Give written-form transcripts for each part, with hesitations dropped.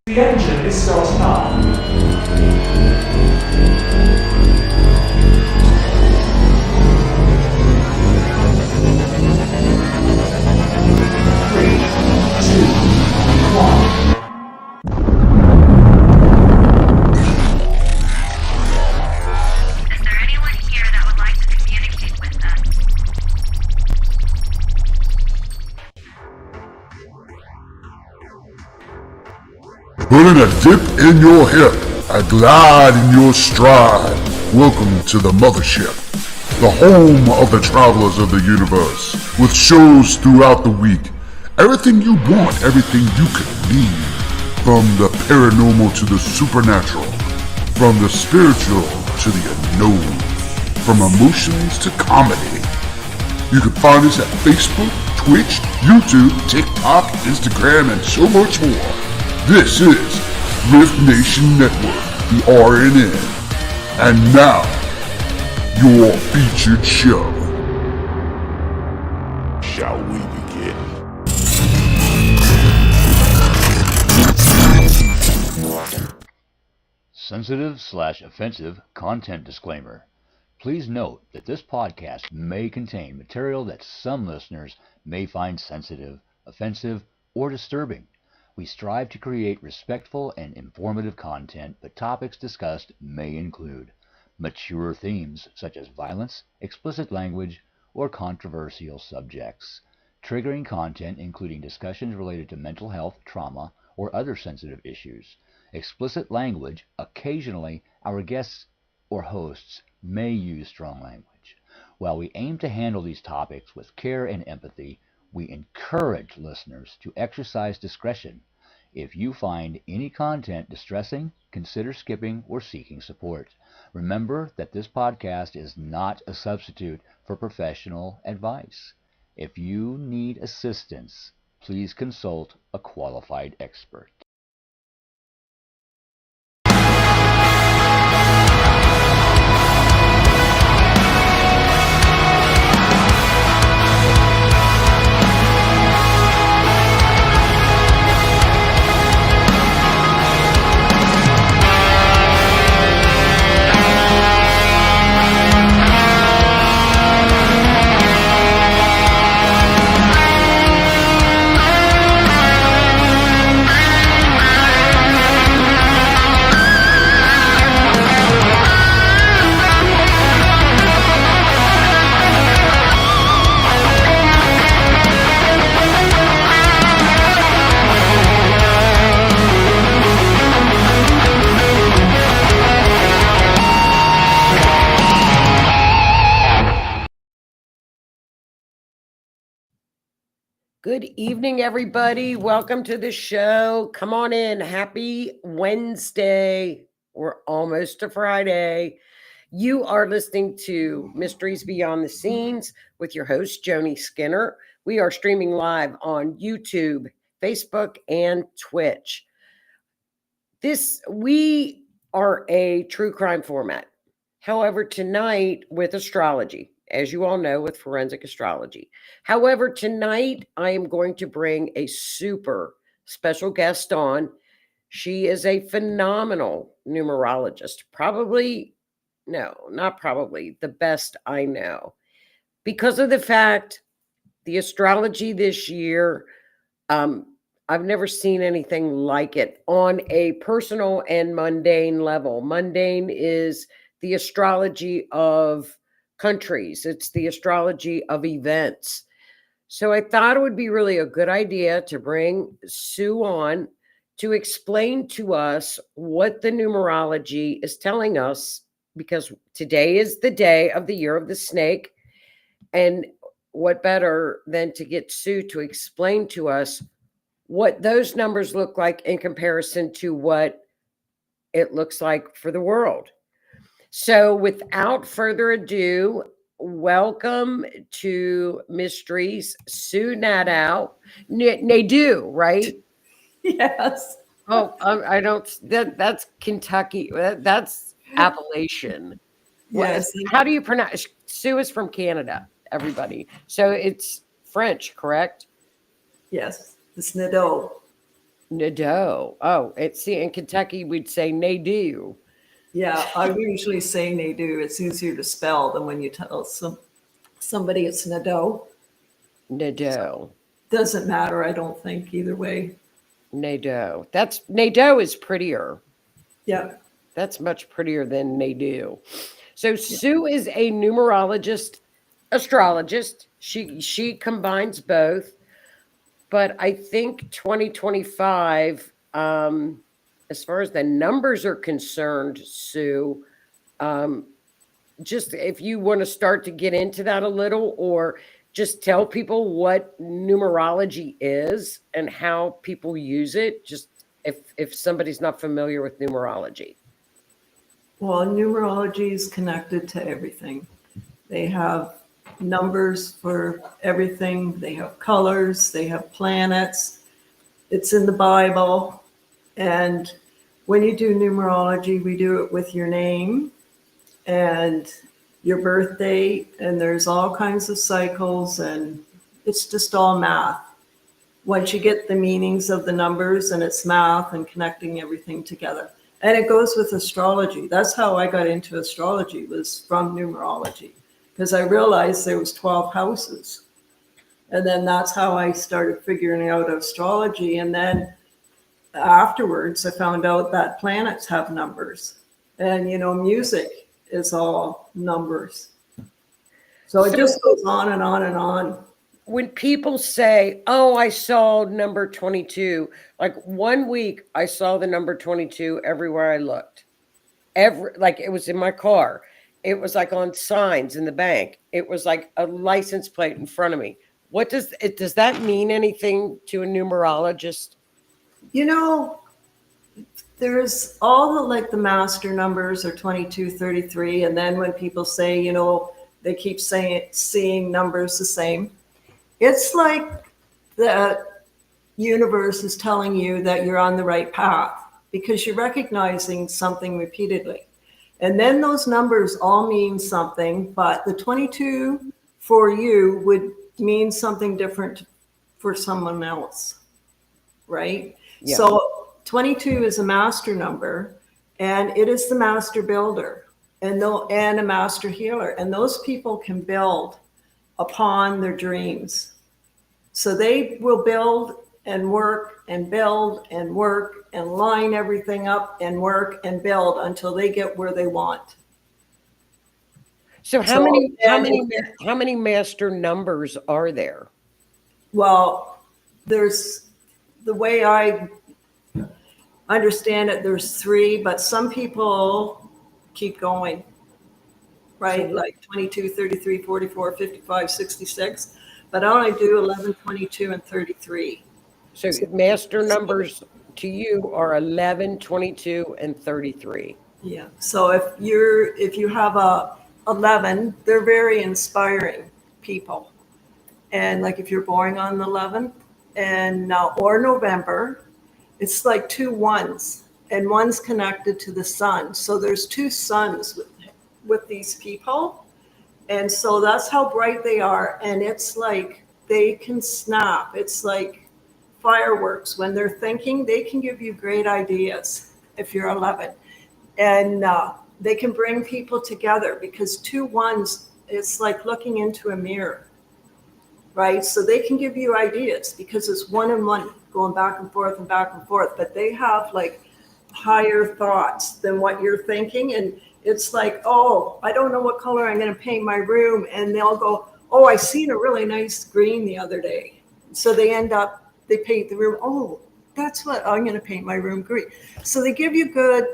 The engine is starting up. Three, two, one. Is there anyone here that would like to communicate with us? Putting a dip in your hip, a glide in your stride. Welcome to the mothership, the home of the travelers of the universe, with shows throughout the week. Everything you want, everything you could need. From the paranormal to the supernatural, from the spiritual to the unknown. from emotions to comedy. You can find us at Facebook, Twitch, YouTube, TikTok, Instagram, and so much more. This is R.I.F.T Nation Network, the RNN. And now, your featured show. Shall we begin? Sensitive/offensive content disclaimer. Please note that this podcast may contain material that some listeners may find sensitive, offensive, or disturbing. We strive to create respectful and informative content, but topics discussed may include mature themes such as violence, explicit language, or controversial subjects, triggering content including discussions related to mental health, trauma, or other sensitive issues, explicit language. Occasionally, our guests or hosts may use strong language. While we aim to handle these topics with care and empathy, we encourage listeners to exercise discretion. If you find any content distressing, consider skipping or seeking support. Remember that this podcast is not a substitute for professional advice. If you need assistance, please consult a qualified expert. Good evening, everybody. Welcome to the show. Come on in. Happy Wednesday. We're almost to Friday. You are listening to Mysteries Beyond the Scenes with your host, Joni Skinner. We are streaming live on YouTube, Facebook, and Twitch. We are a true crime format. However, tonight with astrology, as you all know, with forensic astrology. However, tonight I am going to bring a super special guest on. She is a phenomenal numerologist. The best I know. Because of the fact the astrology this year, I've never seen anything like it on a personal and mundane level. Mundane is the astrology of countries. It's the astrology of events. So I thought it would be really a good idea to bring Sue on to explain to us what the numerology is telling us, because today is the day of the year of the snake. And what better than to get Sue to explain to us what those numbers look like in comparison to what it looks like for the world. So without further ado, welcome to Mysteries, Sue Nadeau. Nadeau, right? Yes. Oh, I don't, that's Kentucky. That's Appalachian. Yes. How do you pronounce? Sue is from Canada, everybody. So it's French, correct? Yes. It's Nadeau. Nadeau. Oh, in Kentucky, we'd say Nadeau. Yeah, I usually say Nadeau. It's easier to spell than when you tell somebody it's Nadeau. Nadeau. Doesn't matter, I don't think, either way. Nadeau. Nadeau is prettier. Yeah. That's much prettier than Nadeau. So Sue is a numerologist, astrologist. She combines both. But I think 2025, as far as the numbers are concerned, Sue, just if you want to start to get into that a little, or just tell people what numerology is and how people use it, just if somebody's not familiar with numerology. Well, numerology is connected to everything. They have numbers for everything. They have colors. They have planets. It's in the Bible. And when you do numerology, we do it with your name and your birth date. And there's all kinds of cycles, and it's just all math. Once you get the meanings of the numbers, and it's math and connecting everything together. And it goes with astrology. That's how I got into astrology, was from numerology, because I realized there was 12 houses. And then that's how I started figuring out astrology. And then afterwards, I found out that planets have numbers. And, music is all numbers. So it just goes on and on and on. When people say, "Oh, I saw number 22," like one week I saw the number 22 everywhere I looked. Like it was in my car. It was like on signs in the bank. It was like a license plate in front of me. What does that mean anything to a numerologist? There's all the master numbers are 22, 33. And then when people say, they keep seeing numbers the same. It's like the universe is telling you that you're on the right path because you're recognizing something repeatedly. And then those numbers all mean something, but the 22 for you would mean something different for someone else, right? Yeah. So 22 is a master number, and it is the master builder and a master healer. And those people can build upon their dreams. So they will build and work and build and work and line everything up and work and build until they get where they want. So how many master numbers are there? Well, there's, the way I understand it, there's 3, but some people keep going, right? Like 22, 33, 44, 55, 66. But I only do 11, 22, and 33. So master numbers to you are 11, 22, and 33. Yeah. So if you have a 11, they're very inspiring people. And like if you're born on the 11th or November, it's like 2 ones, and one's connected to the sun. So there's 2 suns with these people. And so that's how bright they are. And it's like they can snap. It's like fireworks. When they're thinking, they can give you great ideas if you're 11. And they can bring people together because 2 ones, it's like looking into a mirror, right? So they can give you ideas because it's 1 and 1 going back and forth and back and forth. But they have like higher thoughts than what you're thinking. And it's like, oh, I don't know what color I'm going to paint my room. And they'll go, oh, I seen a really nice green the other day. So they paint the room. Oh, that's what I'm going to paint my room green. So they give you good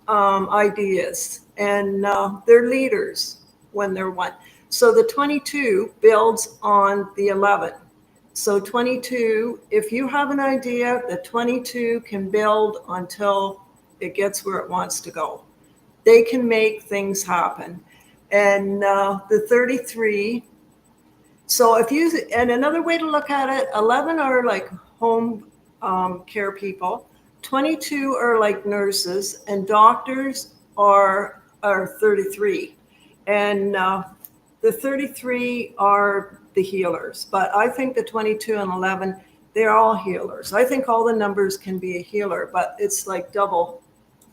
ideas, and they're leaders when they're 1. So the 22 builds on the 11. So 22, if you have an idea, the 22 can build until it gets where it wants to go. They can make things happen. And the 33, so and another way to look at it, 11 are like home care people, 22 are like nurses, and doctors are 33. And the 33 are the healers. But I think the 22 and 11, they're all healers. I think all the numbers can be a healer, but it's like double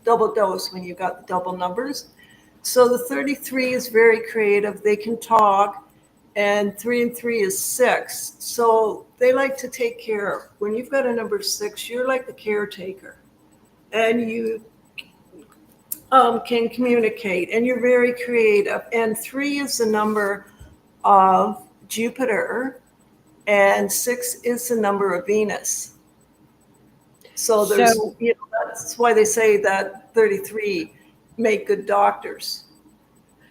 dose when you got the double numbers. So the 33 is very creative. They can talk, and 3 and 3 is 6. So they like to take care. When you've got a number 6, you're like the caretaker, and you can communicate, and you're very creative. And 3 is the number of Jupiter, and 6 is the number of Venus. So that's why they say that 33 make good doctors.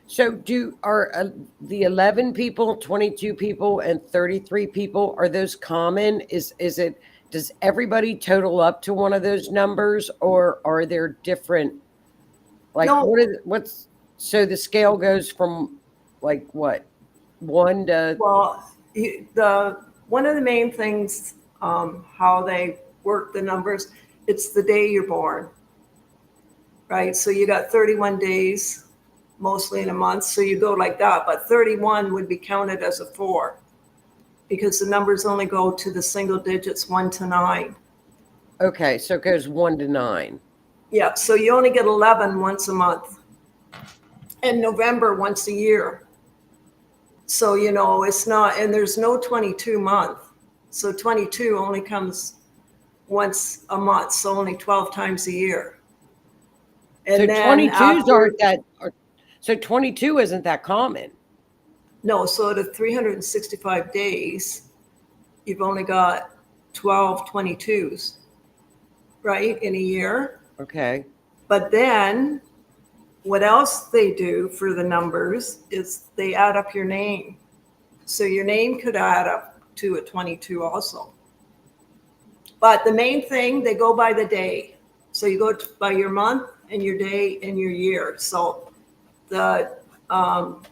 So are the 11 people, 22 people, and 33 people, are those common? Does everybody total up to one of those numbers, or are there different, like, No. so the scale goes from Like what? One to Well, one of the main things, how they work the numbers, it's the day you're born, right? So you got 31 days, mostly in a month. So you go like that, but 31 would be counted as a 4 because the numbers only go to the single digits 1 to 9. okay, so it goes 1 to 9. Yeah, so you only get 11 once a month, and November once a year. So, it's not, and there's no 22 month. So 22 only comes once a month, so only 12 times a year. And So then 22s aren't that. So 22 isn't that common. no, so out of 365 days, you've only got 12 22s, right, in a year. Okay. But then what else they do for the numbers is they add up your name. So your name could add up to a 22 also. But the main thing, they go by the day. So you go by your month and your day and your year. So the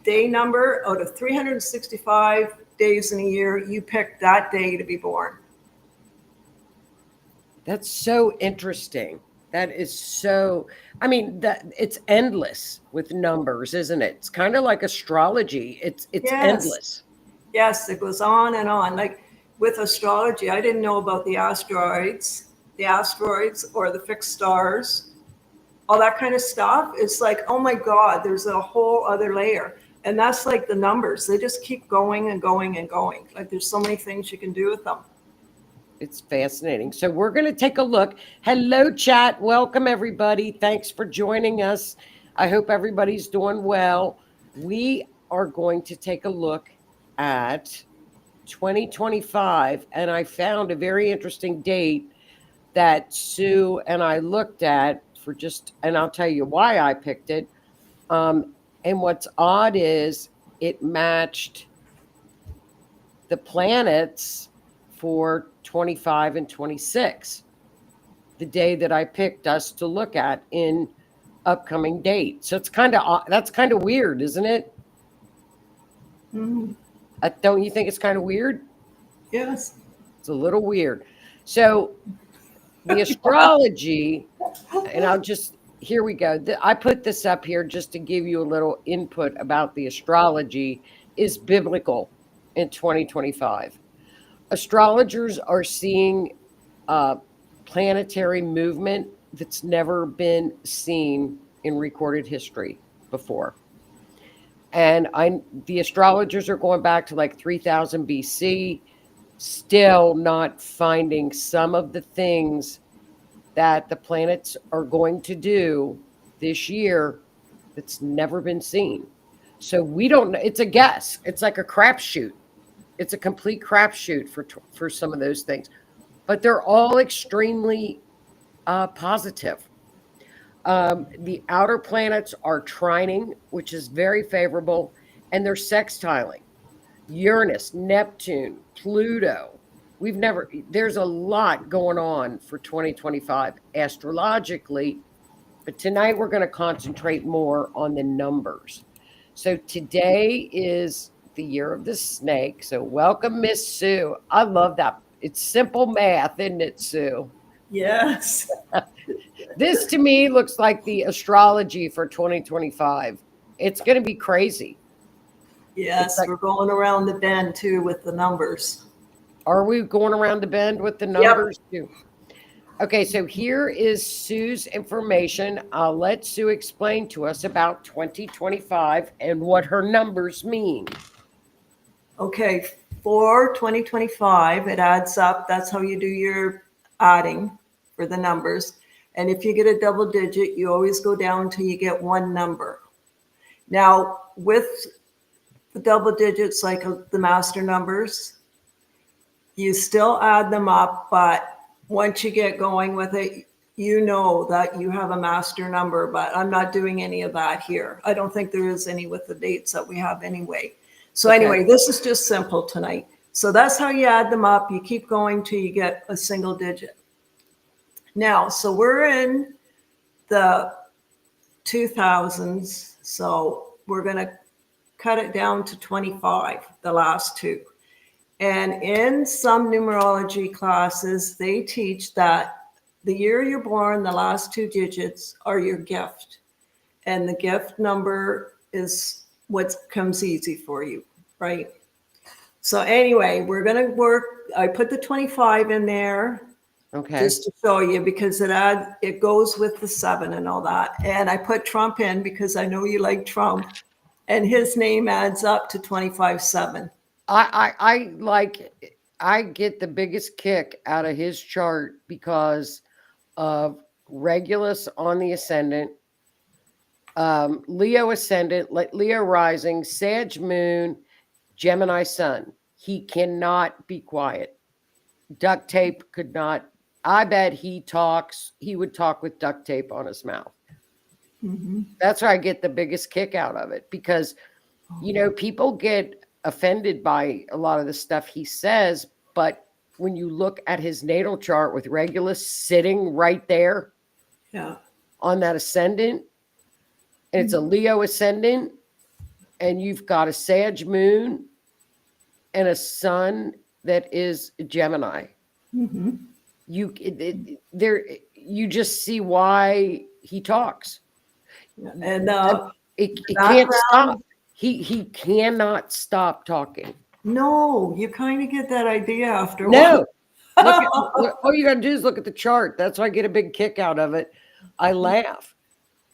day number out of 365 days in a year, you pick that day to be born. That's so interesting. That is so, I mean, that it's endless with numbers, isn't it? It's kind of like astrology. It's Yes. endless. Yes, it goes on and on. Like with astrology, I didn't know about the asteroids or the fixed stars, all that kind of stuff. It's like, oh my God, there's a whole other layer. And that's like the numbers. They just keep going and going and going. Like there's so many things you can do with them. It's fascinating. So we're going to take a look. Hello, chat. Welcome, everybody. Thanks for joining us. I hope everybody's doing well. We are going to take a look at 2025, and I found a very interesting date that Sue and I looked at for just, and I'll tell you why I picked it. And what's odd is it matched the planets for 25 and 26, the day that I picked us to look at in upcoming date. So it's that's kind of weird, isn't it? Mm-hmm. Don't you think it's kind of weird? Yes. It's a little weird. So the astrology, and here we go. I put this up here just to give you a little input about the astrology, is biblical in 2025. Astrologers are seeing planetary movement that's never been seen in recorded history before. And the astrologers are going back to like 3000 BC, still not finding some of the things that the planets are going to do this year that's never been seen. So we don't know. It's a guess. It's like a crapshoot. It's a complete crapshoot for some of those things, but they're all extremely positive. The outer planets are trining, which is very favorable, and they're sextiling. Uranus, Neptune, Pluto. There's a lot going on for 2025 astrologically, but tonight we're going to concentrate more on the numbers. So today is the year of the snake. So welcome, Miss Sue. I love that. It's simple math, isn't it, Sue? Yes. This to me looks like the astrology for 2025. It's going to be crazy. Yes, we're going around the bend too with the numbers. Are we going around the bend with the numbers too? Okay, so here is Sue's information. I'll let Sue explain to us about 2025 and what her numbers mean. Okay, for 2025, it adds up. That's how you do your adding for the numbers. And if you get a double digit, you always go down until you get one number. Now, with the double digits, like the master numbers, you still add them up, but once you get going with it, you know that you have a master number, but I'm not doing any of that here. I don't think there is any with the dates that we have anyway. So anyway, this is just simple tonight. So that's how you add them up. You keep going till you get a single digit. Now, so we're in the 2000s. So we're going to cut it down to 25, the last two. And in some numerology classes, they teach that the year you're born, the last two digits are your gift. And the gift number is what comes easy for you, right? So anyway, we're going to work. I put the 25 in there Okay. just to show you because it goes with the 7 and all that. And I put Trump in because I know you like Trump. And his name adds up to 25-7. I get the biggest kick out of his chart because of Regulus on the ascendant, Leo ascendant, Leo rising, Sag moon, Gemini sun. He cannot be quiet. Duct tape could not. I bet he would talk with duct tape on his mouth. Mm-hmm. That's why I get the biggest kick out of it because, people get offended by a lot of the stuff he says, but when you look at his natal chart with Regulus sitting right there on that ascendant, and it's a Leo ascendant, and you've got a Sag moon and a sun that is Gemini. Mm-hmm. You just see why he talks. And it can't stop. He cannot stop talking. no, you kind of get that idea after a No. while. All you got to do is look at the chart. That's why I get a big kick out of it. I laugh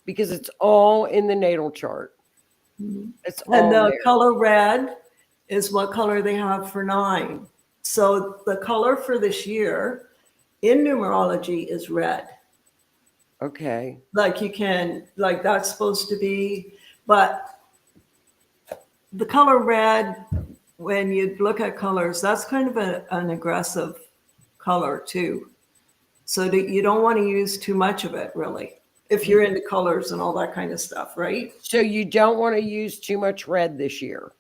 because it's all in the natal chart. It's all And the there. color red is what color they have for 9. So the color for this year in numerology is red. Okay. Like that's supposed to be, but the color red, when you look at colors, that's kind of an aggressive color too. So that you don't want to use too much of it, really, if you're into colors and all that kind of stuff, right? So you don't want to use too much red this year.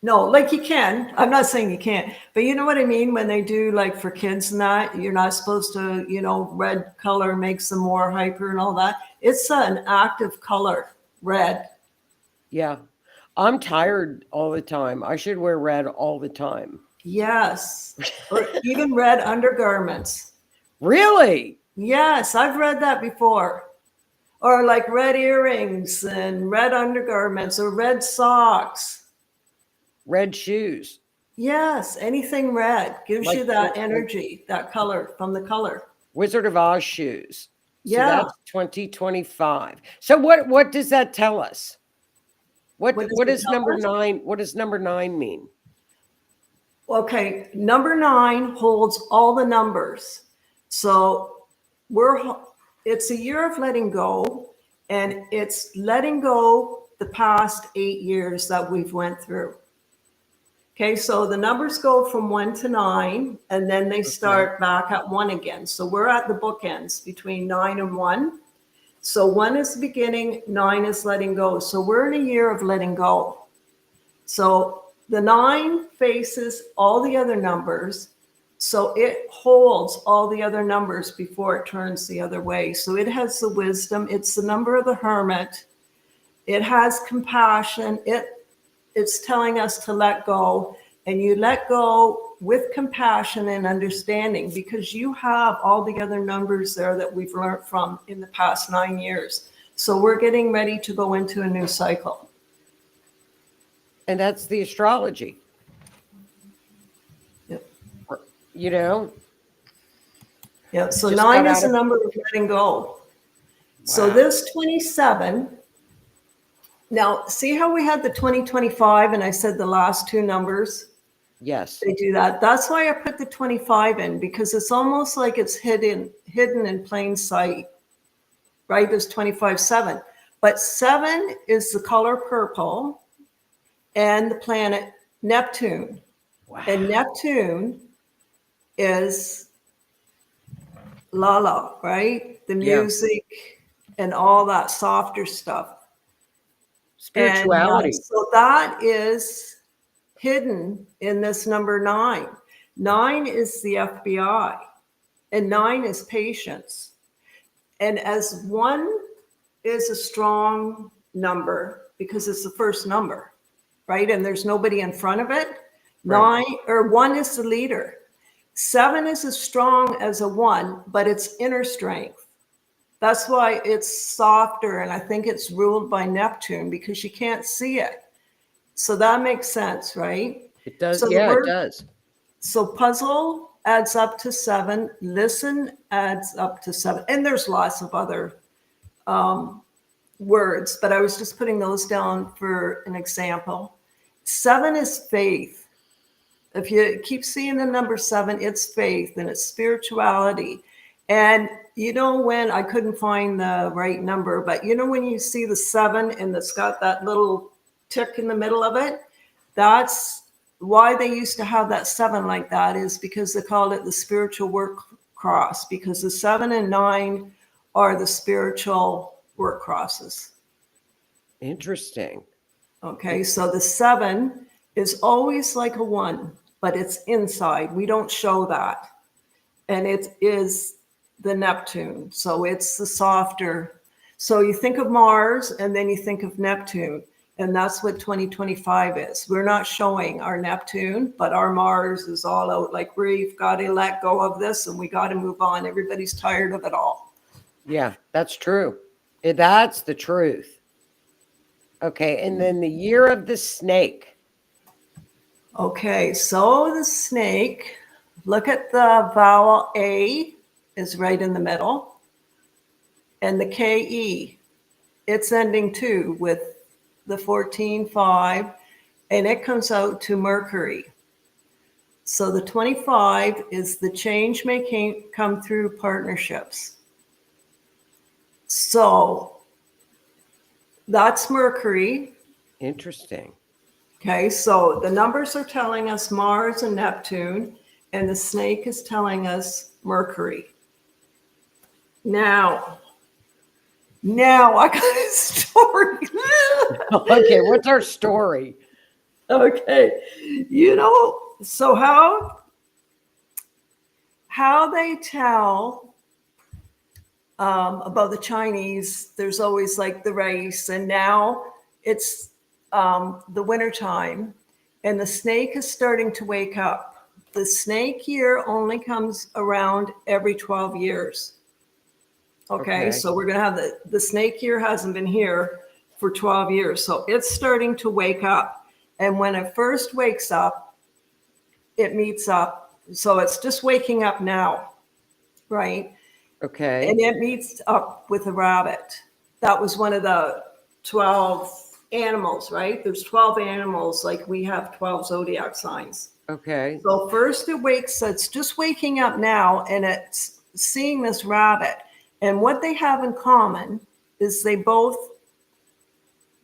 No, like you can. I'm not saying you can't, but you know what I mean? When they do like for kids and that, you're not supposed to, red color makes them more hyper and all that. It's an active color, red. Yeah. I'm tired all the time. I should wear red all the time. Yes. Or even red undergarments. Really? Yes, I've read that before. Or like red earrings and red undergarments or red socks. Red shoes. Yes, anything red gives you that energy, that color from the color. Wizard of Oz shoes. So Yeah. that's 2025. So what does that tell us? What does number 9? What does number 9 mean? Okay, number 9 holds all the numbers. So it's a year of letting go, and it's letting go the past 8 years that we've went through. Okay, so the numbers go from 1 to 9, and then they start back at 1 again. So we're at the bookends between 9 and 1. So 1 is the beginning, 9 is letting go. So we're in a year of letting go. So the 9 faces all the other numbers. So it holds all the other numbers before it turns the other way. So it has the wisdom. It's the number of the hermit. It has compassion. It's telling us to let go. And you let go with compassion and understanding because you have all the other numbers there that we've learned from in the past 9 years. So we're getting ready to go into a new cycle. And that's the astrology. Yep. Yep. So 9 is the number of letting go. Wow. So this 27. Now, see how we had the 2025 and I said the last two numbers? Yes. They do that. That's why I put the 25 in because it's almost like it's hidden in plain sight, right? There's 25-7. But 7 is the color purple and the planet Neptune. Wow. And Neptune is Lala, right? The music and all that softer stuff. Spirituality. And, so that is hidden in this number 9. 9 is the FBI, and 9 is patience. And as 1 is a strong number because it's the first number, right? And there's nobody in front of it. Right. 1 is the leader. 7 is as strong as a 1, but it's inner strength. That's why it's softer, and I think it's ruled by Neptune because you can't see it. So that makes sense, right? It does. So the Yeah, it word, does. so puzzle adds up to 7, listen adds up to 7, and there's lots of other words, but I was just putting those down for an example. 7 is faith. If you keep seeing the number 7, it's faith and it's spirituality. And you know, when I couldn't find the right number, but you know, when you see the 7 and it's got that little tick in the middle of it, that's why they used to have that 7 like that, is because they called it the spiritual work cross, because the 7 and 9 are the spiritual work crosses. Interesting. Okay, so the 7 is always like a 1, but it's inside. We don't show that. And it is the Neptune. So it's the softer. So you think of Mars and then you think of Neptune. And that's what 2025 is. We're not showing our Neptune, but our Mars is all out like, we've got to let go of this and we got to move on. Everybody's tired of it all. Yeah, that's true. That's the truth. Okay, and then the year of the snake. Okay, so the snake, look at the vowel A is right in the middle. And the KE, it's ending too with the 14-5, and it comes out to Mercury. So the 25 is the change may come through partnerships. So that's Mercury. Interesting. Okay, so the numbers are telling us Mars and Neptune, and the snake is telling us Mercury. Now I got a story. Okay, what's our story? Okay, so how they tell about the Chinese, there's always like the race, and now it's the winter time, and the snake is starting to wake up. The snake year only comes around every 12 years. Okay. So we're going to have the snake year hasn't been here for 12 years. So it's starting to wake up. And when it first wakes up, it meets up. So it's just waking up now, right? Okay. And it meets up with a rabbit. That was one of the 12 animals, right? There's 12 animals, like we have 12 zodiac signs. Okay. So first it's just waking up now, and it's seeing this rabbit. And what they have in common is they both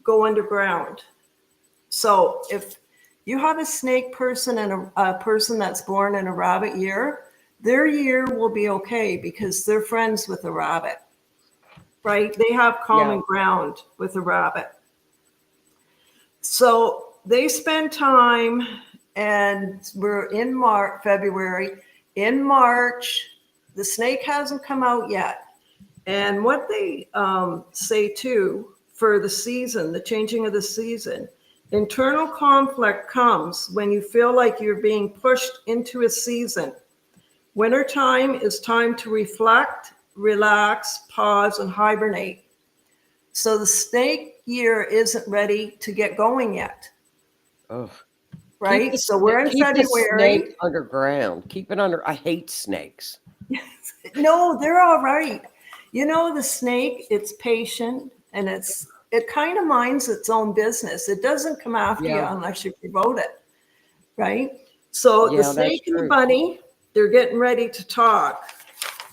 go underground. So if you have a snake person and a person that's born in a rabbit year, their year will be okay because they're friends with a rabbit, right? They have common ground with a rabbit. So they spend time, and we're in February. In March, the snake hasn't come out yet. And what they say too, for the season, the changing of the season, internal conflict comes when you feel like you're being pushed into a season. Wintertime is time to reflect, relax, pause, and hibernate. So the snake year isn't ready to get going yet. Oh, Right? So we're in February. The snake underground. Keep it under. I hate snakes. No, they're all right. The snake, it's patient, and it kind of minds its own business. It doesn't come after you unless you provoke it, right? So the snake and the bunny, they're getting ready to talk,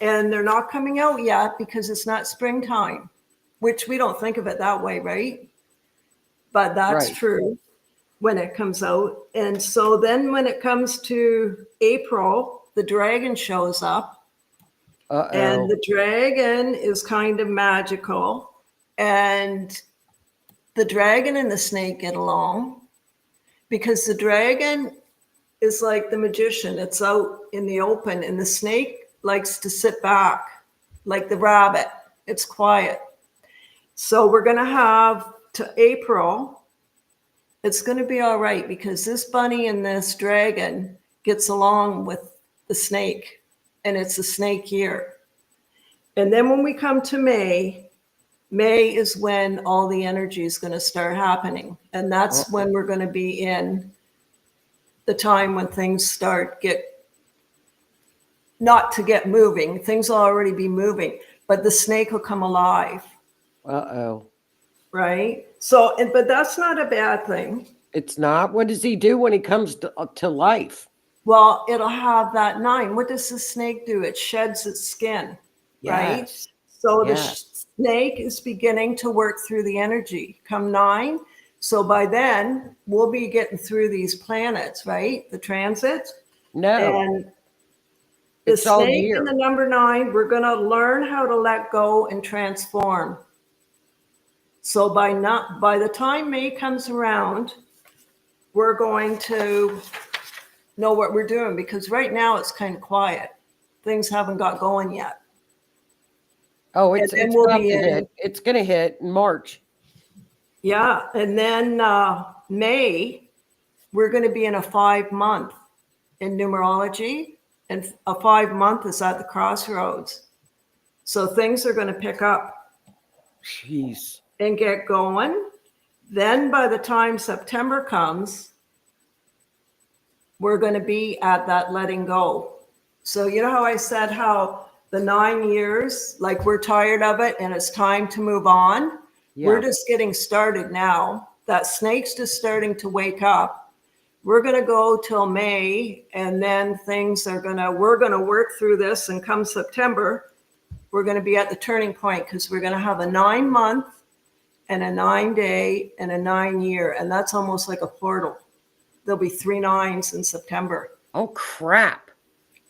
and they're not coming out yet because it's not springtime, which we don't think of it that way, right? But that's true when it comes out. And so then when it comes to April, the dragon shows up. And the dragon is kind of magical, and the dragon and the snake get along because the dragon is like the magician. It's out in the open, and the snake likes to sit back like the rabbit. It's quiet. So we're going to have to April, It's going to be all right because this bunny and this dragon gets along with the snake, and it's a snake year. And then when we come to May, May is when all the energy is going to start happening. And that's when we're going to be in the time when things start not to get moving. Things will already be moving, but the snake will come alive. Uh-oh. Right? So, but that's not a bad thing. It's not. What does he do when he comes to life? Well, it'll have that 9. What does the snake do? It sheds its skin, right? Yes. So Yes. the snake is beginning to work through the energy. Come 9. So by then, we'll be getting through these planets, right? The transits. No. And the It's all snake year. in the number 9, we're going to learn how to let go and transform. So by the time May comes around, we're going to know what we're doing, because right now it's kind of quiet. Things haven't got going yet. Oh, it's then it's we'll about be to in- hit. It's going to hit in March. Yeah. And then May, we're going to be in a 5-month in numerology. And a 5-month is at the crossroads. So things are going to pick up Jeez. and get going. Then by the time September comes, we're going to be at that letting go. So you know how I said how the 9 years, like we're tired of it and it's time to move on? Yeah. We're just getting started now. That snake's just starting to wake up. We're going to go till May, and then we're going to work through this, and come September, we're going to be at the turning point, because we're going to have a 9-month and a 9-day and a 9-year. And that's almost like a portal. There'll be 3 9s in September. Oh, crap.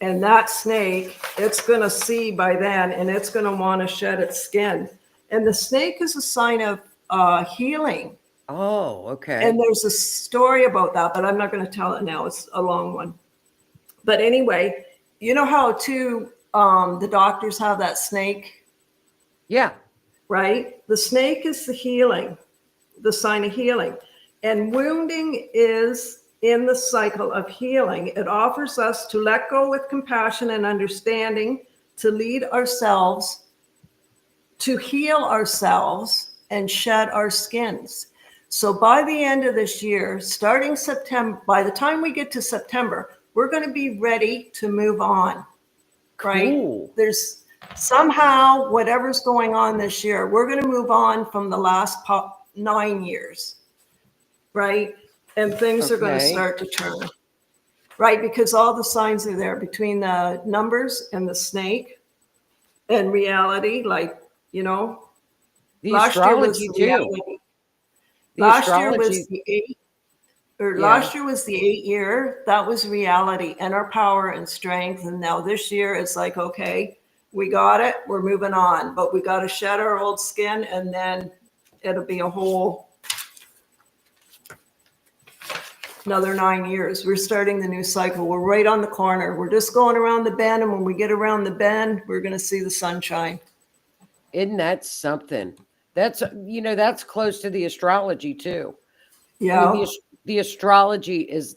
And that snake, it's going to see by then, and it's going to want to shed its skin. And the snake is a sign of healing. Oh, okay. And there's a story about that, but I'm not going to tell it now. It's a long one. But anyway, you know how too the doctors have that snake, Yeah. right? The snake is the healing, the sign of healing. And wounding is in the cycle of healing. It offers us to let go with compassion and understanding, to lead ourselves, to heal ourselves, and shed our skins. So by the end of this year, starting September, by the time we get to September, we're going to be ready to move on, right? Cool. There's somehow, whatever's going on this year, we're going to move on from the last 9 years, right? And things are going to Okay. start to turn, right? Because all the signs are there between the numbers and the snake and reality. Like, you know, The last year was astrology the too. reality. The Last year astrology. was the 8, or Yeah. last year was the 8 year. That was reality and our power and strength. And now this year it's like, okay, we got it. We're moving on, but we got to shed our old skin, and then it'll be a whole another 9 years. We're starting the new cycle. We're right on the corner. We're just going around the bend. And when we get around the bend, we're going to see the sunshine. Isn't that something? That's, that's close to the astrology too. Yeah. I mean, the astrology is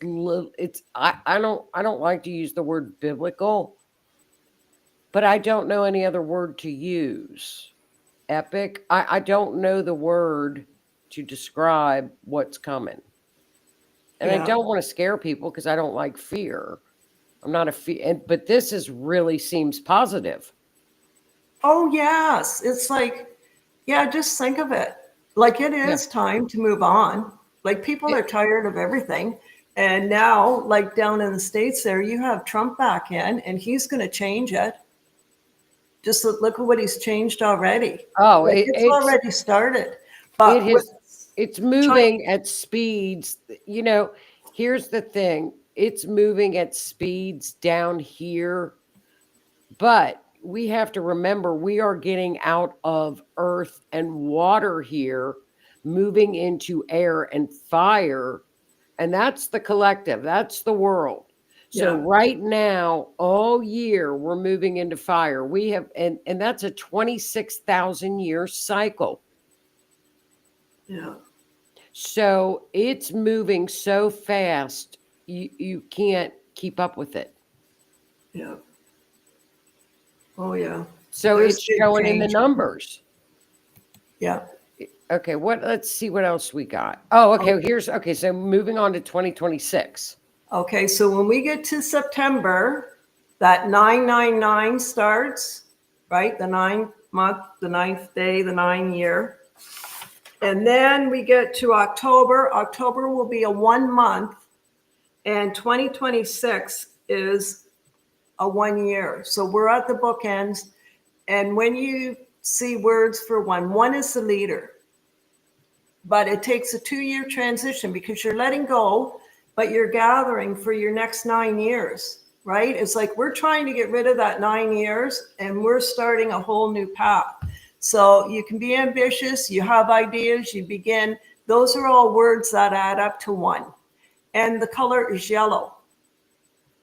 I don't like to use the word biblical, but I don't know any other word to use. Epic. I don't know the word to describe what's coming. And I Yeah. don't want to scare people because I don't like fear. I'm not a fear, but this really seems positive. Oh, yes. It's like, yeah, just think of it. Like it is time to move on. Like people are tired of everything. And now, like down in the States there, you have Trump back in, and he's going to change it. Just look at what he's changed already. Oh, Like, it's already started. But it's moving at speeds. Here's the thing. It's moving at speeds down here. But we have to remember we are getting out of earth and water here, moving into air and fire. And that's the collective. That's the world. So right now, all year, we're moving into fire. We have, and that's a 26,000 year cycle. Yeah. So it's moving so fast, you can't keep up with it. Yeah. Oh, yeah. So There's it's big showing in the change. numbers. Yeah. Okay, let's see what else we got. Oh, okay, okay, so moving on to 2026. Okay, so when we get to September, that 999 starts, right? The 9th month, the 9th day, the 9 year. And then we get to October. October will be a 1 month, and 2026 is a 1 year. So we're at the bookends. And when you see words for one is the leader. But it takes a 2 year transition because you're letting go, but you're gathering for your next 9 years, right? It's like we're trying to get rid of that 9 years and we're starting a whole new path. So you can be ambitious, you have ideas, you begin. Those are all words that add up to one. And the color is yellow.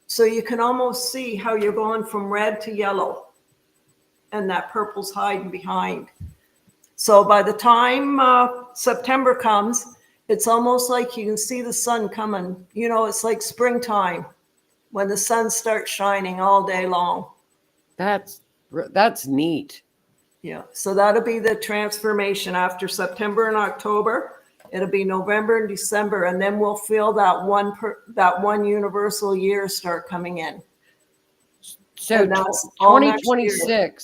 So you can almost see how you're going from red to yellow, and that purple's hiding behind. So by the time September comes, it's almost like you can see the sun coming. You know, it's like springtime when the sun starts shining all day long. That's neat. Yeah. So that'll be the transformation after September and October. It'll be November and December, and then we'll feel that one universal year start coming in. So And that's all next year.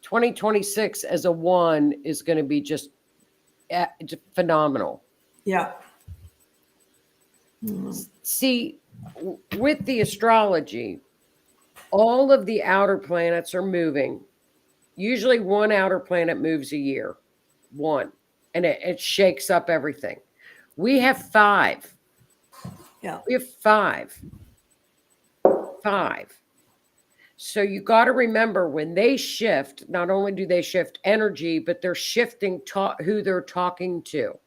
2026 as a 1 is going to be just phenomenal. Yeah. See, with the astrology, all of the outer planets are moving. Usually one outer planet moves a year, one, and it shakes up everything. We have 5. Yeah. We have 5. 5. So you got to remember when they shift, not only do they shift energy, but they're shifting who they're talking to.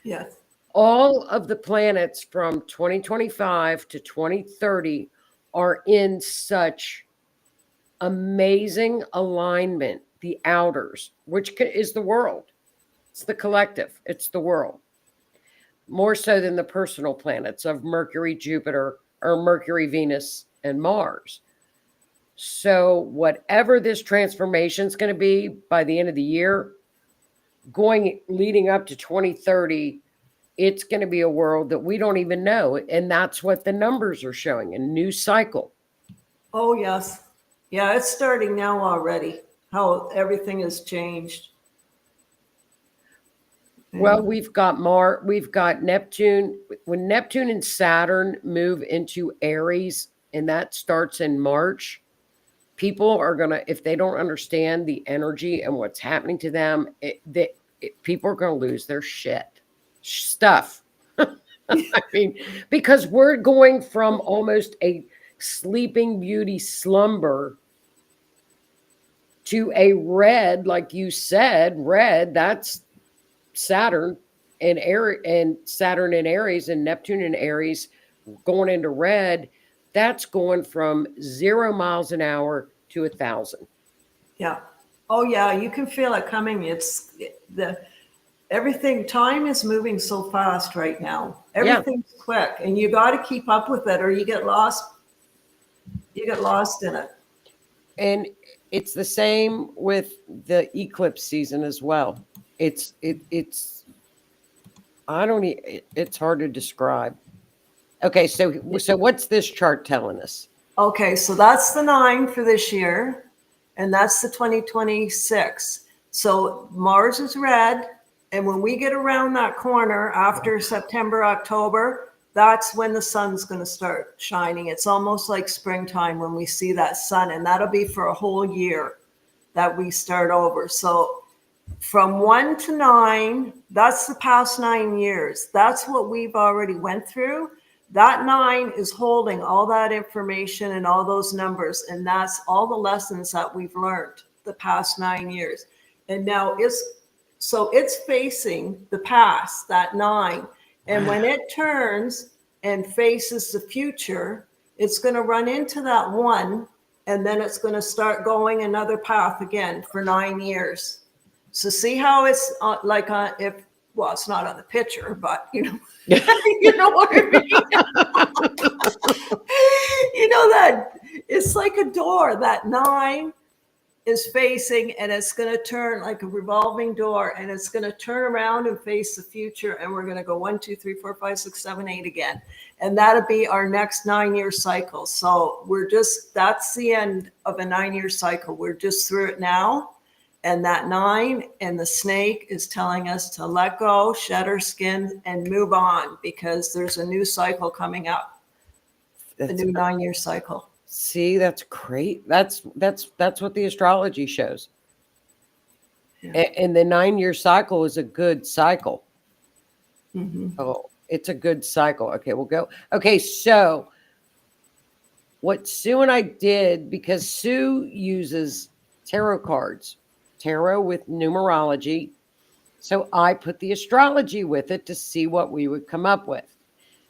Yes. All of the planets from 2025 to 2030 are in such amazing alignment. The outers, which is the world. It's the collective. It's the world. More so than the personal planets of Mercury, Jupiter, or Mercury, Venus, and Mars. So whatever this transformation is going to be by the end of the year, leading up to 2030, it's going to be a world that we don't even know. And that's what the numbers are showing, a new cycle. Oh, yes. Yeah, it's starting now already, how everything has changed. Well, we've got Neptune. When Neptune and Saturn move into Aries, and that starts in March, people are going to, if they don't understand the energy and what's happening to them, people are going to lose their stuff. I mean, because we're going from almost a sleeping beauty slumber to a red, like you said, red, that's Saturn and Saturn in Aries and Neptune in Aries going into red. That's going from 0 miles an hour to 1,000. Yeah. Oh, yeah. You can feel it coming. Time is moving so fast right now. Everything's quick, and you got to keep up with it, or you get lost. You get lost in it. And it's the same with the eclipse season as well. It's hard to describe. Okay, so what's this chart telling us? Okay, so that's the 9 for this year, and that's the 2026. So Mars is red, and when we get around that corner after September, October, that's when the sun's going to start shining. It's almost like springtime when we see that sun, and that'll be for a whole year that we start over. So from 1 to 9, that's the past 9 years. That's what we've already went through. That 9 is holding all that information and all those numbers, and that's all the lessons that we've learned the past 9 years. And now it's facing the past, that 9. And when it turns and faces the future, it's going to run into that 1, and then it's going to start going another path again for 9 years. So see how it's well, it's not on the picture, but you know, you know what I mean? You know that it's like a door, that 9 is facing, and it's going to turn like a revolving door, and it's going to turn around and face the future, and we're going to go 1, 2, 3, 4, 5, 6, 7, 8 again, and that'll be our next 9-year cycle. So that's the end of a 9-year cycle. We're just through it now, and that 9 and the snake is telling us to let go, shed our skin, and move on, because there's a new cycle coming up, a new 9-year cycle. See, that's great. That's what the astrology shows. Yeah. And the 9-year cycle is a good cycle. Mhm. Oh, it's a good cycle. Okay, we'll go. Okay, so what Sue and I did, because Sue uses tarot cards, tarot with numerology. So I put the astrology with it to see what we would come up with.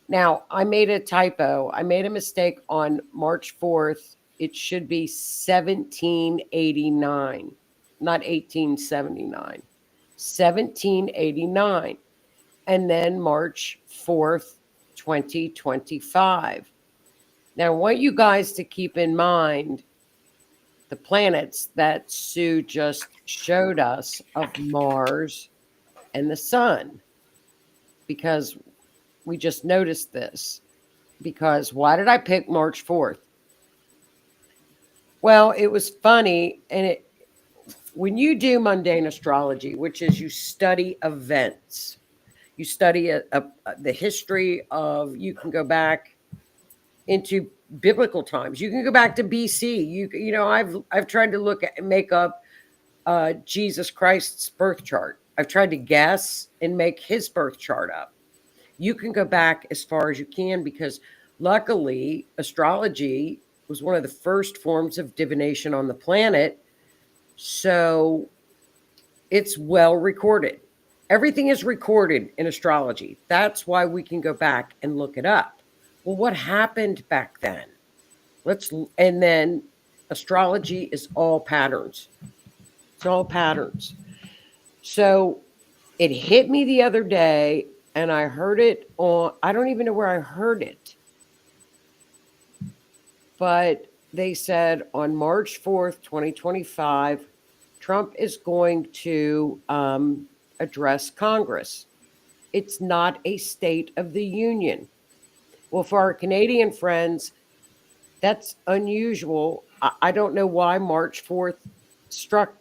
Now, I made a typo. I made a mistake on March 4th. It should be 1789, not 1879. 1789. And then March 4th, 2025. Now, I want you guys to keep in mind the planets that Sue just showed us of Mars and the Sun, because we just noticed this. Because why did I pick March 4th? Well, it was funny. And when you do mundane astrology, which is you study events, you study the history of, you can go back into biblical times. You can go back to BC. You know, I've tried to make up Jesus Christ's birth chart. I've tried to guess and make his birth chart up. You can go back as far as you can, because luckily astrology was one of the first forms of divination on the planet. So it's well recorded. Everything is recorded in astrology. That's why we can go back and look it up. Well, what happened back then? And then astrology is all patterns. It's all patterns. So it hit me the other day, and I heard it on, I don't even know where I heard it, but they said on March 4th, 2025, Trump is going to address Congress. It's not a State of the Union. Well, for our Canadian friends, that's unusual. I don't know why March 4th struck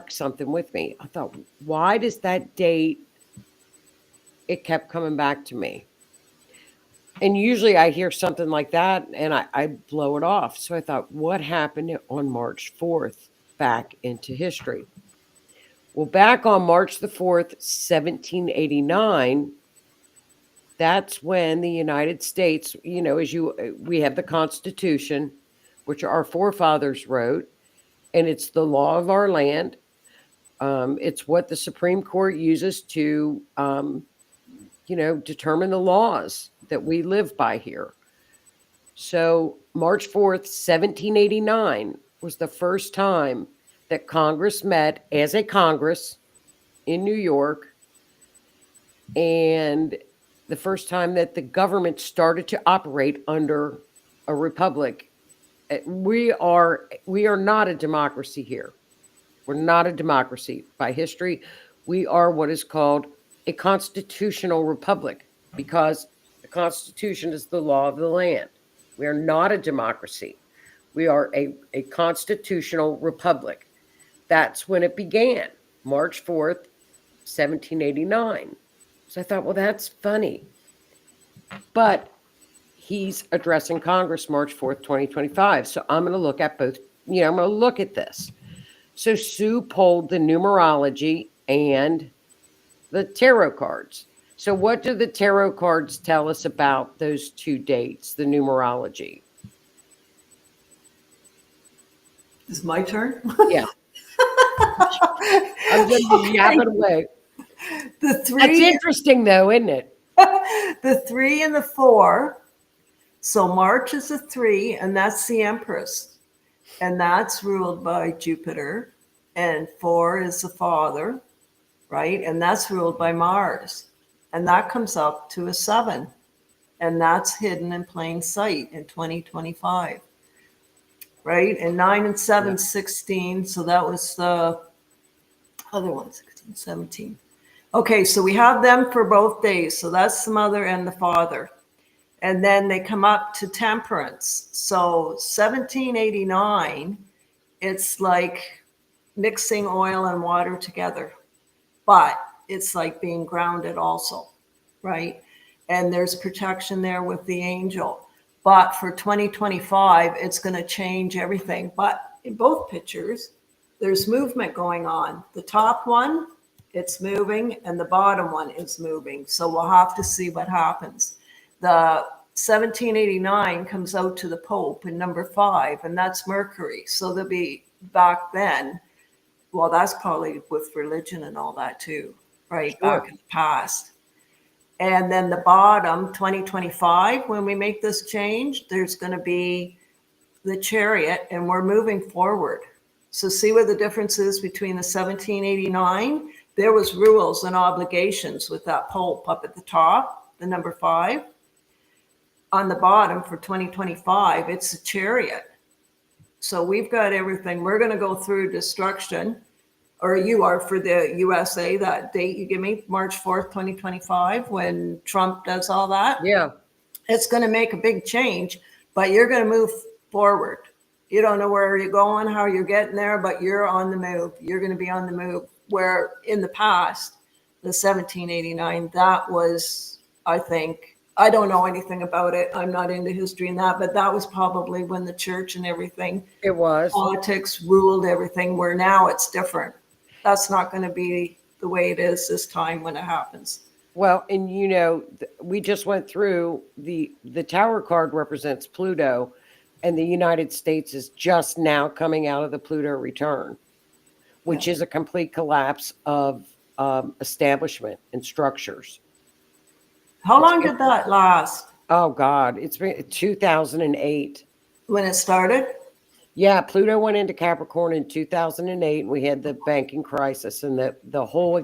something with me. I thought, why does that date, it kept coming back to me. And usually I hear something like that and I blow it off. So I thought, what happened on March 4th back into history? Well, back on March the 4th, 1789, that's when the United States, you know, we have the Constitution, which our forefathers wrote, and it's the law of our land. It's what the Supreme Court uses to, determine the laws that we live by here. So March 4th, 1789 was the first time that Congress met as a Congress in New York, and the first time that the government started to operate under a republic. We are not a democracy here. We're not a democracy. By history, we are what is called a constitutional republic, because the Constitution is the law of the land. We are not a democracy. We are a constitutional republic. That's when it began, March 4th, 1789. So I thought, well, that's funny. But he's addressing Congress March 4th, 2025. So I'm going to look at both, I'm going to look at this. So Sue pulled the numerology and the tarot cards. So what do the tarot cards tell us about those two dates, the numerology? It's my turn. Yeah. I'm just yapping away. The 3. That's interesting, though, isn't it? The 3 and the 4. So March is a 3, and that's the Empress, and that's ruled by Jupiter. And 4 is the father, right? And that's ruled by Mars. And that comes up to a 7. And that's hidden in plain sight in 2025, right? And 9 and 7, Yep. 16. So that was the other one, 16, 17. Okay, so we have them for both days. So that's the mother and the father. And then they come up to temperance. So 1789, it's like mixing oil and water together, but it's like being grounded also, right? And there's protection there with the angel. But for 2025, it's going to change everything. But in both pictures, there's movement going on. The top one, it's moving, and the bottom one is moving. So we'll have to see what happens. The 1789 comes out to the Pope in number 5, and that's Mercury. So they'll be back then. Well, that's probably with religion and all that too, right? Sure. Back in the past. And then the bottom, 2025, when we make this change, there's going to be the Chariot, and we're moving forward. So see what the difference is between the 1789. There was rules and obligations with that Pope up at the top, the number 5. On the bottom for 2025, it's a Chariot. So we've got everything. We're going to go through destruction, or you are for the USA, that date you give me, March 4th, 2025, when Trump does all that. Yeah. It's going to make a big change, but you're going to move forward. You don't know where you're going, how you're getting there, but you're on the move. You're going to be on the move. Where in the past, the 1789, that was, I think, I don't know anything about it. I'm not into history and that, but that was probably when the church and everything, It was. politics ruled everything, where now it's different. That's not going to be the way it is this time when it happens. Well, and you know, we just went through the Tower card represents Pluto, and the United States is just now coming out of the Pluto return, which is a complete collapse of establishment and structures. How long did that last Oh God, it's been 2008. when it started? Yeah, Pluto went into Capricorn in 2008, and we had the banking crisis, and the whole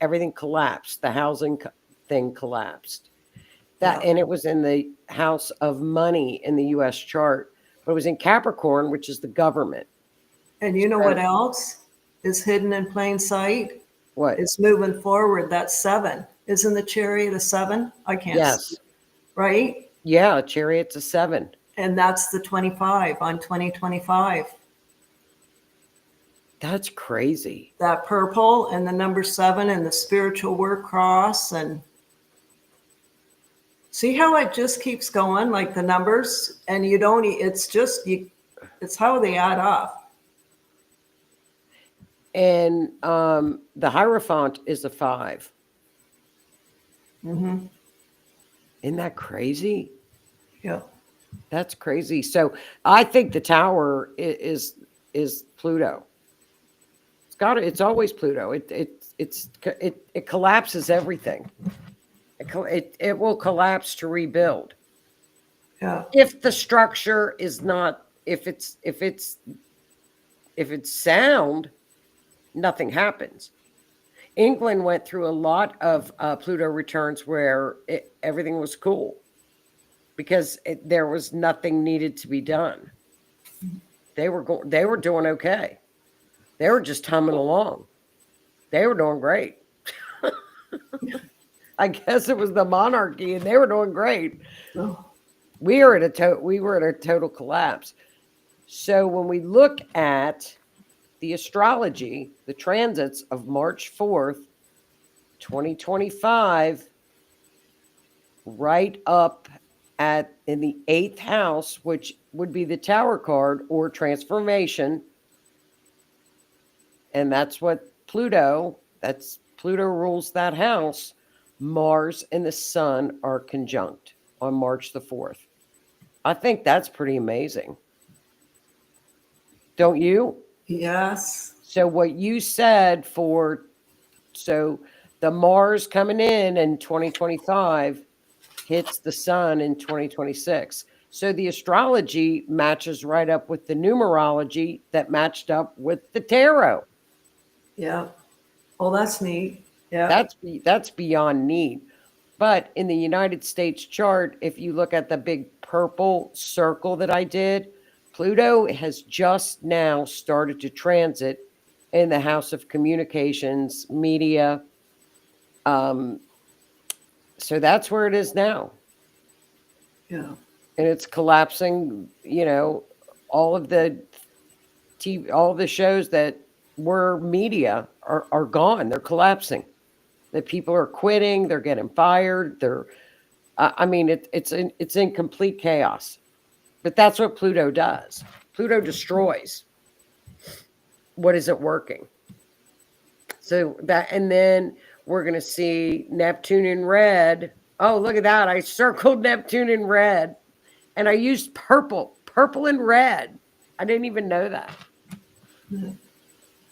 everything collapsed. The housing thing collapsed. That Yeah. and it was in the house of money in the U.S. chart, but it was in Capricorn, which is the government. And you know what else is hidden in plain sight? What? It's moving forward. That's 7. Isn't the Chariot a 7? I can't Yes. see. Right? Yeah, Chariot's a 7. And that's the 25 on 2025. That's crazy. That purple and the number 7 and the spiritual work cross. And see how it just keeps going, like the numbers, and you don't, it's just, it's how they add up. And the Hierophant is a 5. Mm-hmm. Isn't that crazy? Yeah. That's crazy. So I think the Tower is Pluto. It's always Pluto. It collapses everything. It will collapse to rebuild. Yeah. If the structure is not, if it's sound, nothing happens. England went through a lot of Pluto returns where everything was cool because there was nothing needed to be done. They were doing okay. They were just humming along. They were doing great. I guess it was the monarchy, and they were doing great. Oh. We were at a total collapse. So when we look at the astrology, the transits of March 4th, 2025, right up in the 8th house, which would be the Tower card or transformation. And that's what Pluto rules that house. Mars and the Sun are conjunct on March the 4th. I think that's pretty amazing. Don't you? Yes. So what you said so the Mars coming in 2025 hits the Sun in 2026. So the astrology matches right up with the numerology that matched up with the tarot. Yeah. Oh, that's neat. Yeah. That's beyond neat. But in the United States chart, if you look at the big purple circle that I did, Pluto has just now started to transit in the house of communications, media. Um, so that's where it is now. Yeah. And it's collapsing, all of the TV, all of the shows that were media are gone. They're collapsing. The people are quitting, they're getting fired, I mean, it's in complete chaos. But that's what Pluto does. Pluto destroys what isn't working. So that, and then we're going to see Neptune in red. Oh, look at that. I circled Neptune in red and I used purple and red. I didn't even know that.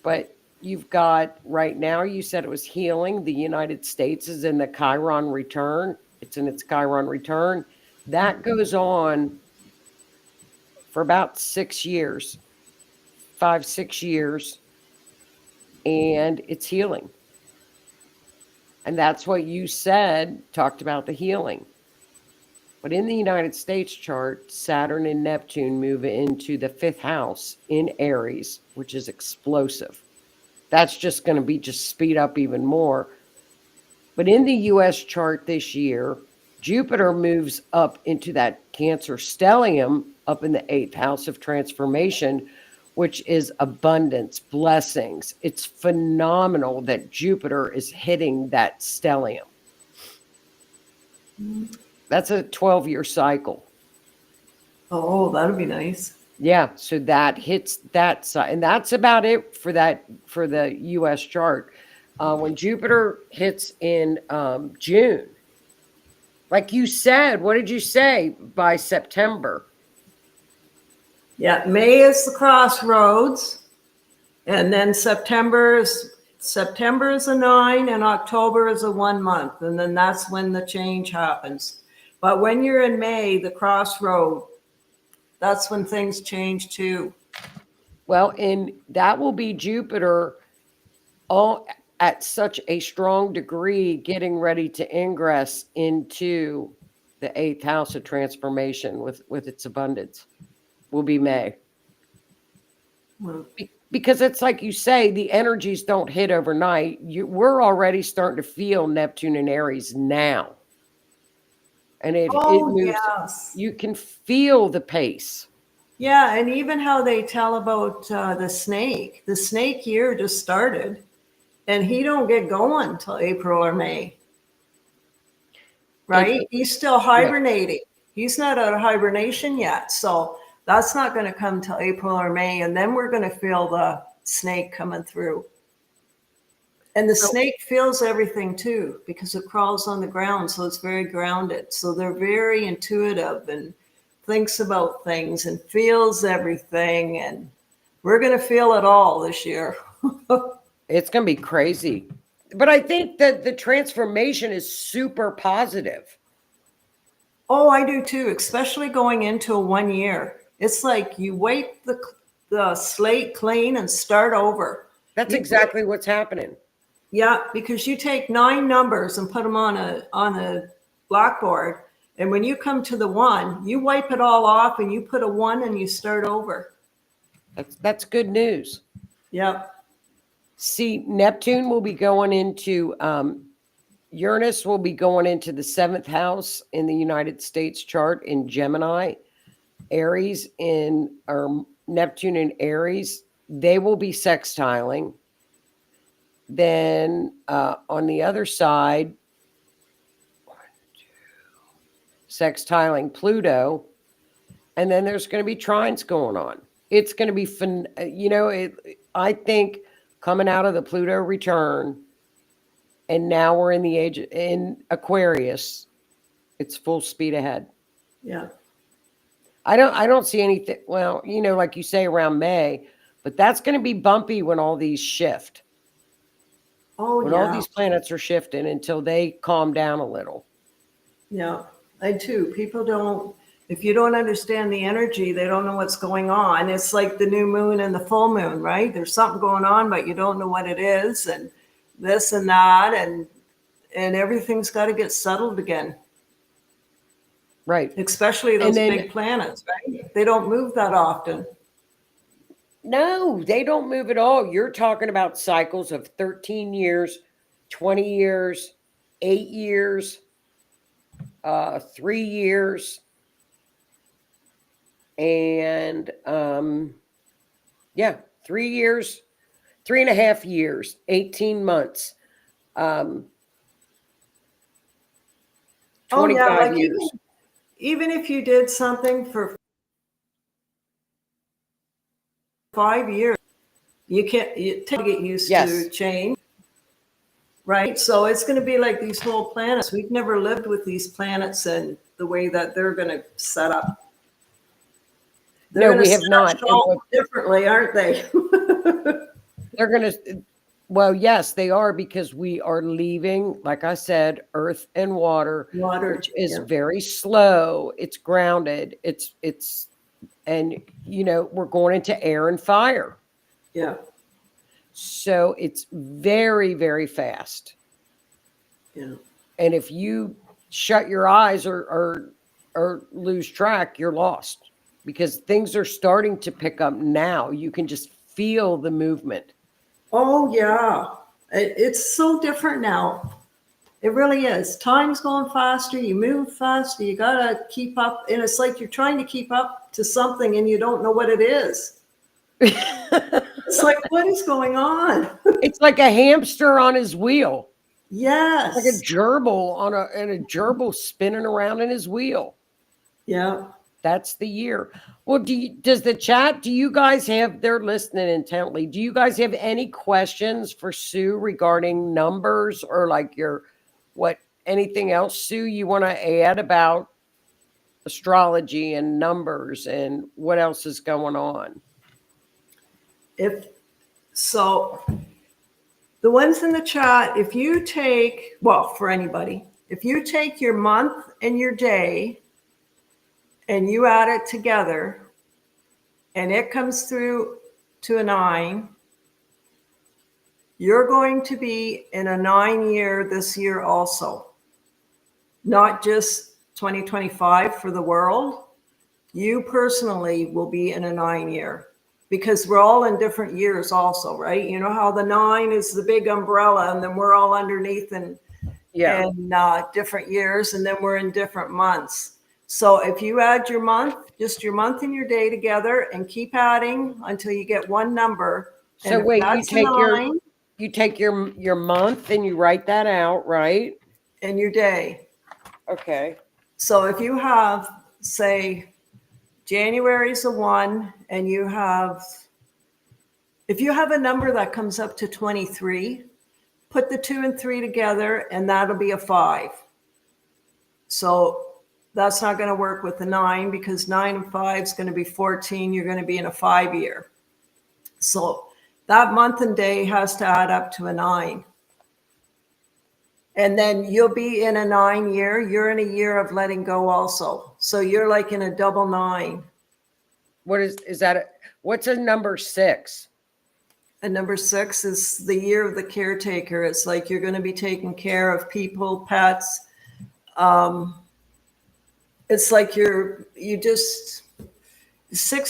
But you've got right now, you said it was healing. The United States is in the Chiron return. It's in its Chiron return. That goes on for about 6 years, 5, 6 years, and it's healing. And that's what you said, talked about the healing. But in the United States chart, Saturn and Neptune move into the 5th house in Aries, which is explosive. That's just going to be just speed up even more. But in the US chart this year, Jupiter moves up into that Cancer stellium up in the 8th house of transformation, which is abundance, blessings. It's phenomenal that Jupiter is hitting that stellium. That's a 12-year cycle. Oh, that'd be nice. Yeah, so that hits that side, and that's about it for the U.S. chart. When Jupiter hits in June, like you said, what did you say by September? Yeah, May is the crossroads, and then September is a 9, and October is a 1 month, and then that's when the change happens. But when you're in May, the crossroad, that's when things change too. Well, and that will be Jupiter all at such a strong degree getting ready to ingress into the 8th house of transformation with its abundance. Will be May. Well, Because it's like you say, the energies don't hit overnight. We're already starting to feel Neptune and Aries now. And it moves. yes. You can feel the pace. Yeah, and even how they tell about the snake. The snake year just started, and he don't get going till April or May. Right? He's still hibernating. He's not out of hibernation yet. So that's not going to come till April or May. And then we're going to feel the snake coming through. And the snake feels everything too, because it crawls on the ground. So it's very grounded. So they're very intuitive and thinks about things and feels everything. And we're going to feel it all this year. It's going to be crazy. But I think that the transformation is super positive. Oh, I do too, especially going into a 1 year. It's like you wipe the slate clean and start over. That's exactly what's happening. Yeah, because you take 9 numbers and put them on a blackboard, and when you come to the 1, you wipe it all off and you put a 1 and you start over. That's good news. Yep. See, Neptune will be going into Uranus will be going into the 7th house in the United States chart in Gemini. Aries or Neptune in Aries, they will be sextiling. Then on the other side, sextiling Pluto, and then there's going to be trines going on. It's going to be fun. I think coming out of the Pluto return, and now we're in the age in Aquarius. It's full speed ahead. Yeah. I don't see anything. Well, like you say, around May, but that's going to be bumpy when all these shift. Oh, when all these planets are shifting until they calm down a little. Yeah, I too. People don't. If you don't understand the energy, they don't know what's going on. It's like the new moon and the full moon, right? There's something going on, but you don't know what it is. And this and that, and everything's got to get settled again, Right. especially those then- big planets, right? They don't move that often. No, they don't move at all. You're talking about cycles of 13 years, 20 years, 8 years, 3 years, and 3 years, 3.5 years, 18 months, Oh 25 yeah, like years. even if you did something for 5 years, you can't get used to change, right? So it's going to be like these whole planets. We've never lived with these planets and the way that they're going to set up. They're No, gonna we have set not. up all differently, aren't they? They're going to, well, yes, they are, because we are leaving, like I said, earth and water, Water, which is yeah. very slow. It's grounded. And we're going into air and fire. Yeah, So it's very, very fast. yeah. And if you shut your eyes or lose track, you're lost, because things are starting to pick up now. You can just feel the movement. Oh yeah, it's so different now. It really is. Time's going faster. You move faster. You gotta keep up, and it's like you're trying to keep up to something, and you don't know what it is. It's like, what is going on? It's like a hamster on his wheel. Yes. Like a gerbil and a gerbil spinning around in his wheel. Yeah. That's the year. Well, do you guys have, they're listening intently. Do you guys have any questions for Sue regarding numbers, or like anything else, Sue, you want to add about astrology and numbers and what else is going on? So the ones in the chat, if you take, well, for anybody, if you take your month and your day and you add it together and it comes through to a 9, you're going to be in a 9-year this year also. Not just 2025 for the world. You personally will be in a 9-year, because we're all in different years also, right? You know how the 9 is the big umbrella, and then we're all underneath in different years, and then we're in different months. So if you add your month, just your month and your day together, and keep adding until you get one number. So wait, you take your month and you write that out, right? And your day. Okay. So if you have, say, January's a 1, and if you have a number that comes up to 23, put the 2 and 3 together, and that'll be a 5. So that's not going to work with the 9, because 9 and 5 is going to be 14. You're going to be in a 5-year. So that month and day has to add up to a 9. And then you'll be in a 9-year. You're in a year of letting go also. So you're like in a double 9. What is that? What's a number 6? And number 6 is the year of the caretaker. It's like you're going to be taking care of people, pets. It's like 6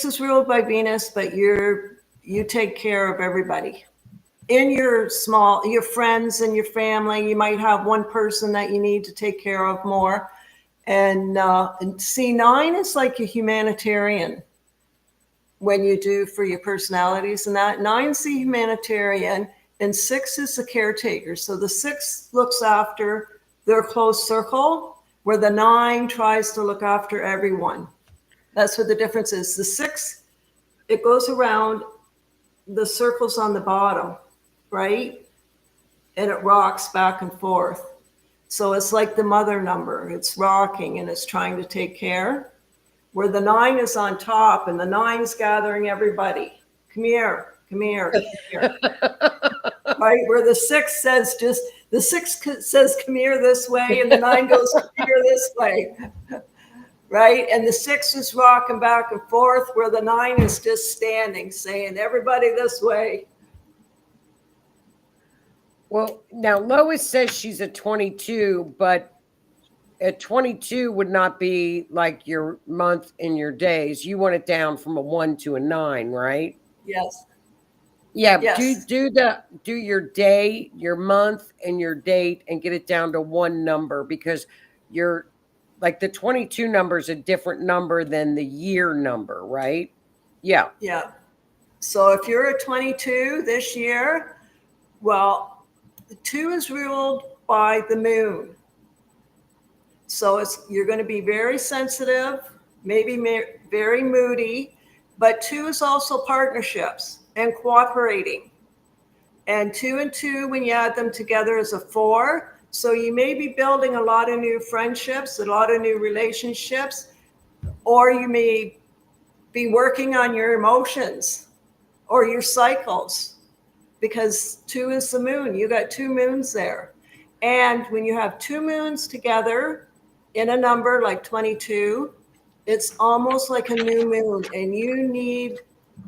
is ruled by Venus, but you take care of everybody. In your friends and your family, you might have one person that you need to take care of more. And see, 9 is like a humanitarian when you do for your personalities, and that 9 is the humanitarian, and 6 is the caretaker. So the 6 looks after their close circle, where the 9 tries to look after everyone. That's what the difference is. The 6, it goes around the circles on the bottom, right? And it rocks back and forth. So it's like the mother number. It's rocking and it's trying to take care. Where the 9 is on top, and the 9 is gathering everybody. Come here, come here, come here. Right? Where the 6 says come here this way, and the 9 goes come here this way. Right? And the 6 is rocking back and forth, where the 9 is just standing, saying, everybody this way. Well, now Lois says she's a 22, but a 22 would not be like your month and your days. You want it down from a 1 to a 9, right? Yes. Yeah, Yes. do your day, your month, and your date, and get it down to one number, because you're like the 22 number is a different number than the year number, right? Yeah. Yeah. So if you're a 22 this year, well, the 2 is ruled by the moon. So you're going to be very sensitive, maybe very moody, but 2 is also partnerships and cooperating. And 2 and 2, when you add them together, is a 4. So you may be building a lot of new friendships, a lot of new relationships, or you may be working on your emotions or your cycles, because 2 is the moon. You got 2 moons there. And when you have 2 moons together in a number like 22, it's almost like a new moon, and you need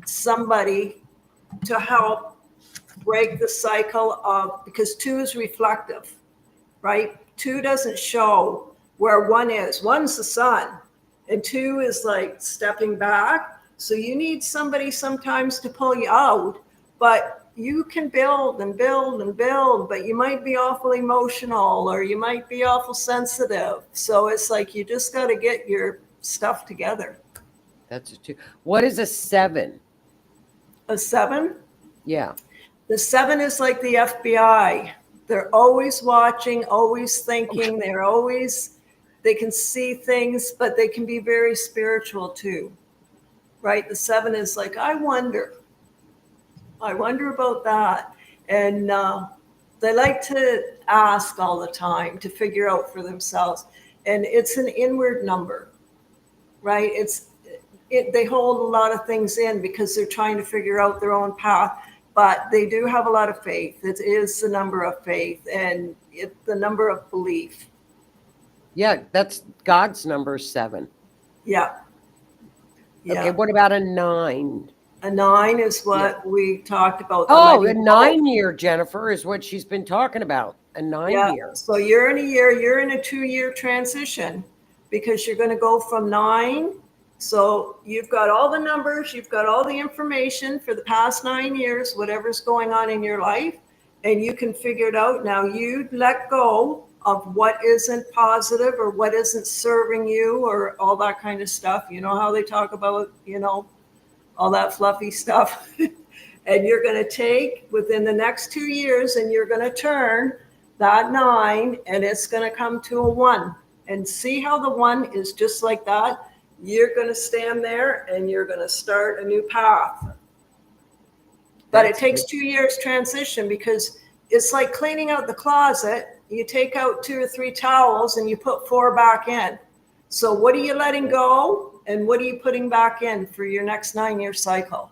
somebody to help break the cycle of, because 2 is reflective, right? 2 doesn't show where 1 is. 1's the sun, and 2 is like stepping back. So you need somebody sometimes to pull you out, but you can build and build and build, but you might be awful emotional or you might be awful sensitive. So it's like you just got to get your stuff together. That's a 2. What is a 7? A 7? Yeah. The 7 is like the FBI. They're always watching, always thinking. They can see things, but they can be very spiritual too, right? The 7 is like, I wonder about that. And they like to ask all the time to figure out for themselves. And it's an inward number, right? They hold a lot of things in because they're trying to figure out their own path. But they do have a lot of faith. It is the number of faith, and it's the number of belief. Yeah, that's God's number 7. Yeah. Okay, what about a 9? A 9 is what we talked about. Oh, a 9 year, Jennifer, is what she's been talking about. A 9 year. So you're in a 2-year transition, because you're going to go from 9. So you've got all the numbers, you've got all the information for the past 9 years, whatever's going on in your life, and you can figure it out. Now you let go of what isn't positive or what isn't serving you or all that kind of stuff. You know how they talk about, all that fluffy stuff. And you're going to take within the next 2 years, and you're going to turn that 9, and it's going to come to a 1. And see how the 1 is just like that? You're going to stand there and you're going to start a new path. But it takes 2 years transition, because it's like cleaning out the closet. You take out 2 or 3 towels and you put 4 back in. So what are you letting go and what are you putting back in for your next 9-year cycle?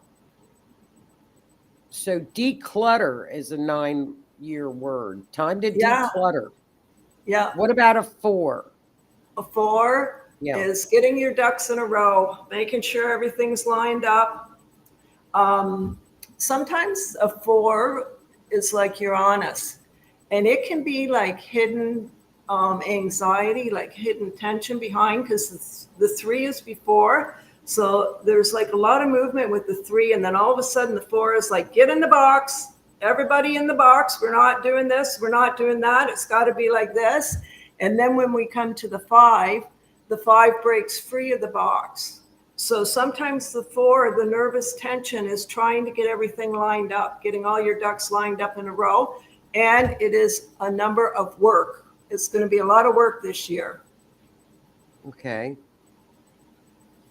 So declutter is a 9-year word. Time to declutter. Yeah. What about a 4? A 4 is getting your ducks in a row, making sure everything's lined up. Sometimes a 4 is like Uranus, and it can be like hidden anxiety, like hidden tension behind, because the 3 is before. So there's like a lot of movement with the 3, and then all of a sudden the 4 is like, get in the box, everybody in the box. We're not doing this, we're not doing that. It's got to be like this. And then when we come to the 5 breaks free of the box. So sometimes the 4, the nervous tension is trying to get everything lined up, getting all your ducks lined up in a row. And it is a number of work. It's going to be a lot of work this year. Okay.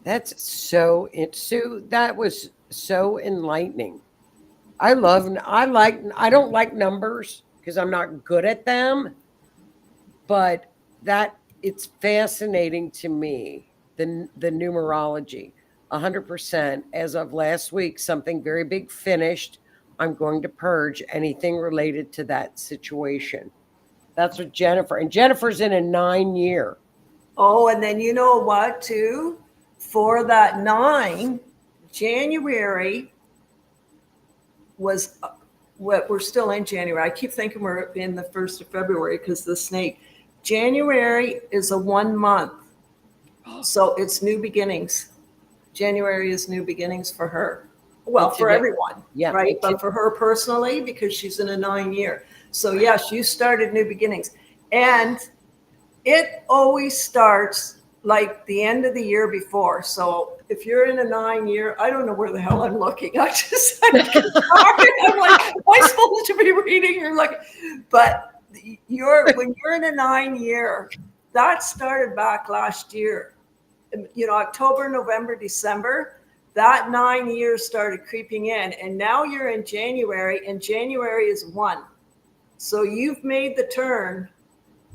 That was so enlightening. I don't like numbers because I'm not good at them, but it's fascinating to me, the numerology. 100%. As of last week, something very big finished. I'm going to purge anything related to that situation. That's what Jennifer's in a 9-year. Oh, and then you know what, too? For that 9, January was we're still in January. I keep thinking we're in the 1st of February because the snake. January is a 1 month. So it's new beginnings. January is new beginnings for her. Well, Me for too. everyone, Yeah, me right? too. But for her personally, because she's in a 9-year. So yes, you started new beginnings. And it always starts like the end of the year before. So if you're in a 9-year, I don't know where the hell I'm looking. I just, I'm like, am I supposed to be reading? You're like, but when you're in a 9-year, that started back last year. You know, October, November, December, that 9 years started creeping in. And now you're in January, and January is 1. So you've made the turn.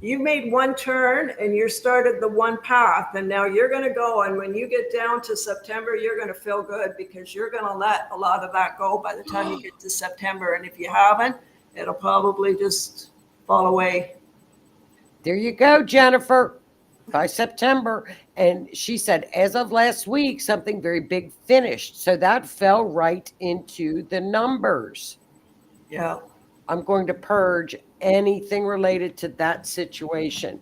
You made one turn and you started the one path, and now you're going to go. And when you get down to September, you're going to feel good because you're going to let a lot of that go by the time you get to September. And if you haven't, it'll probably just fall away. There you go, Jennifer. By September. And she said, as of last week, something very big finished. So that fell right into the numbers. Yeah. I'm going to purge anything related to that situation.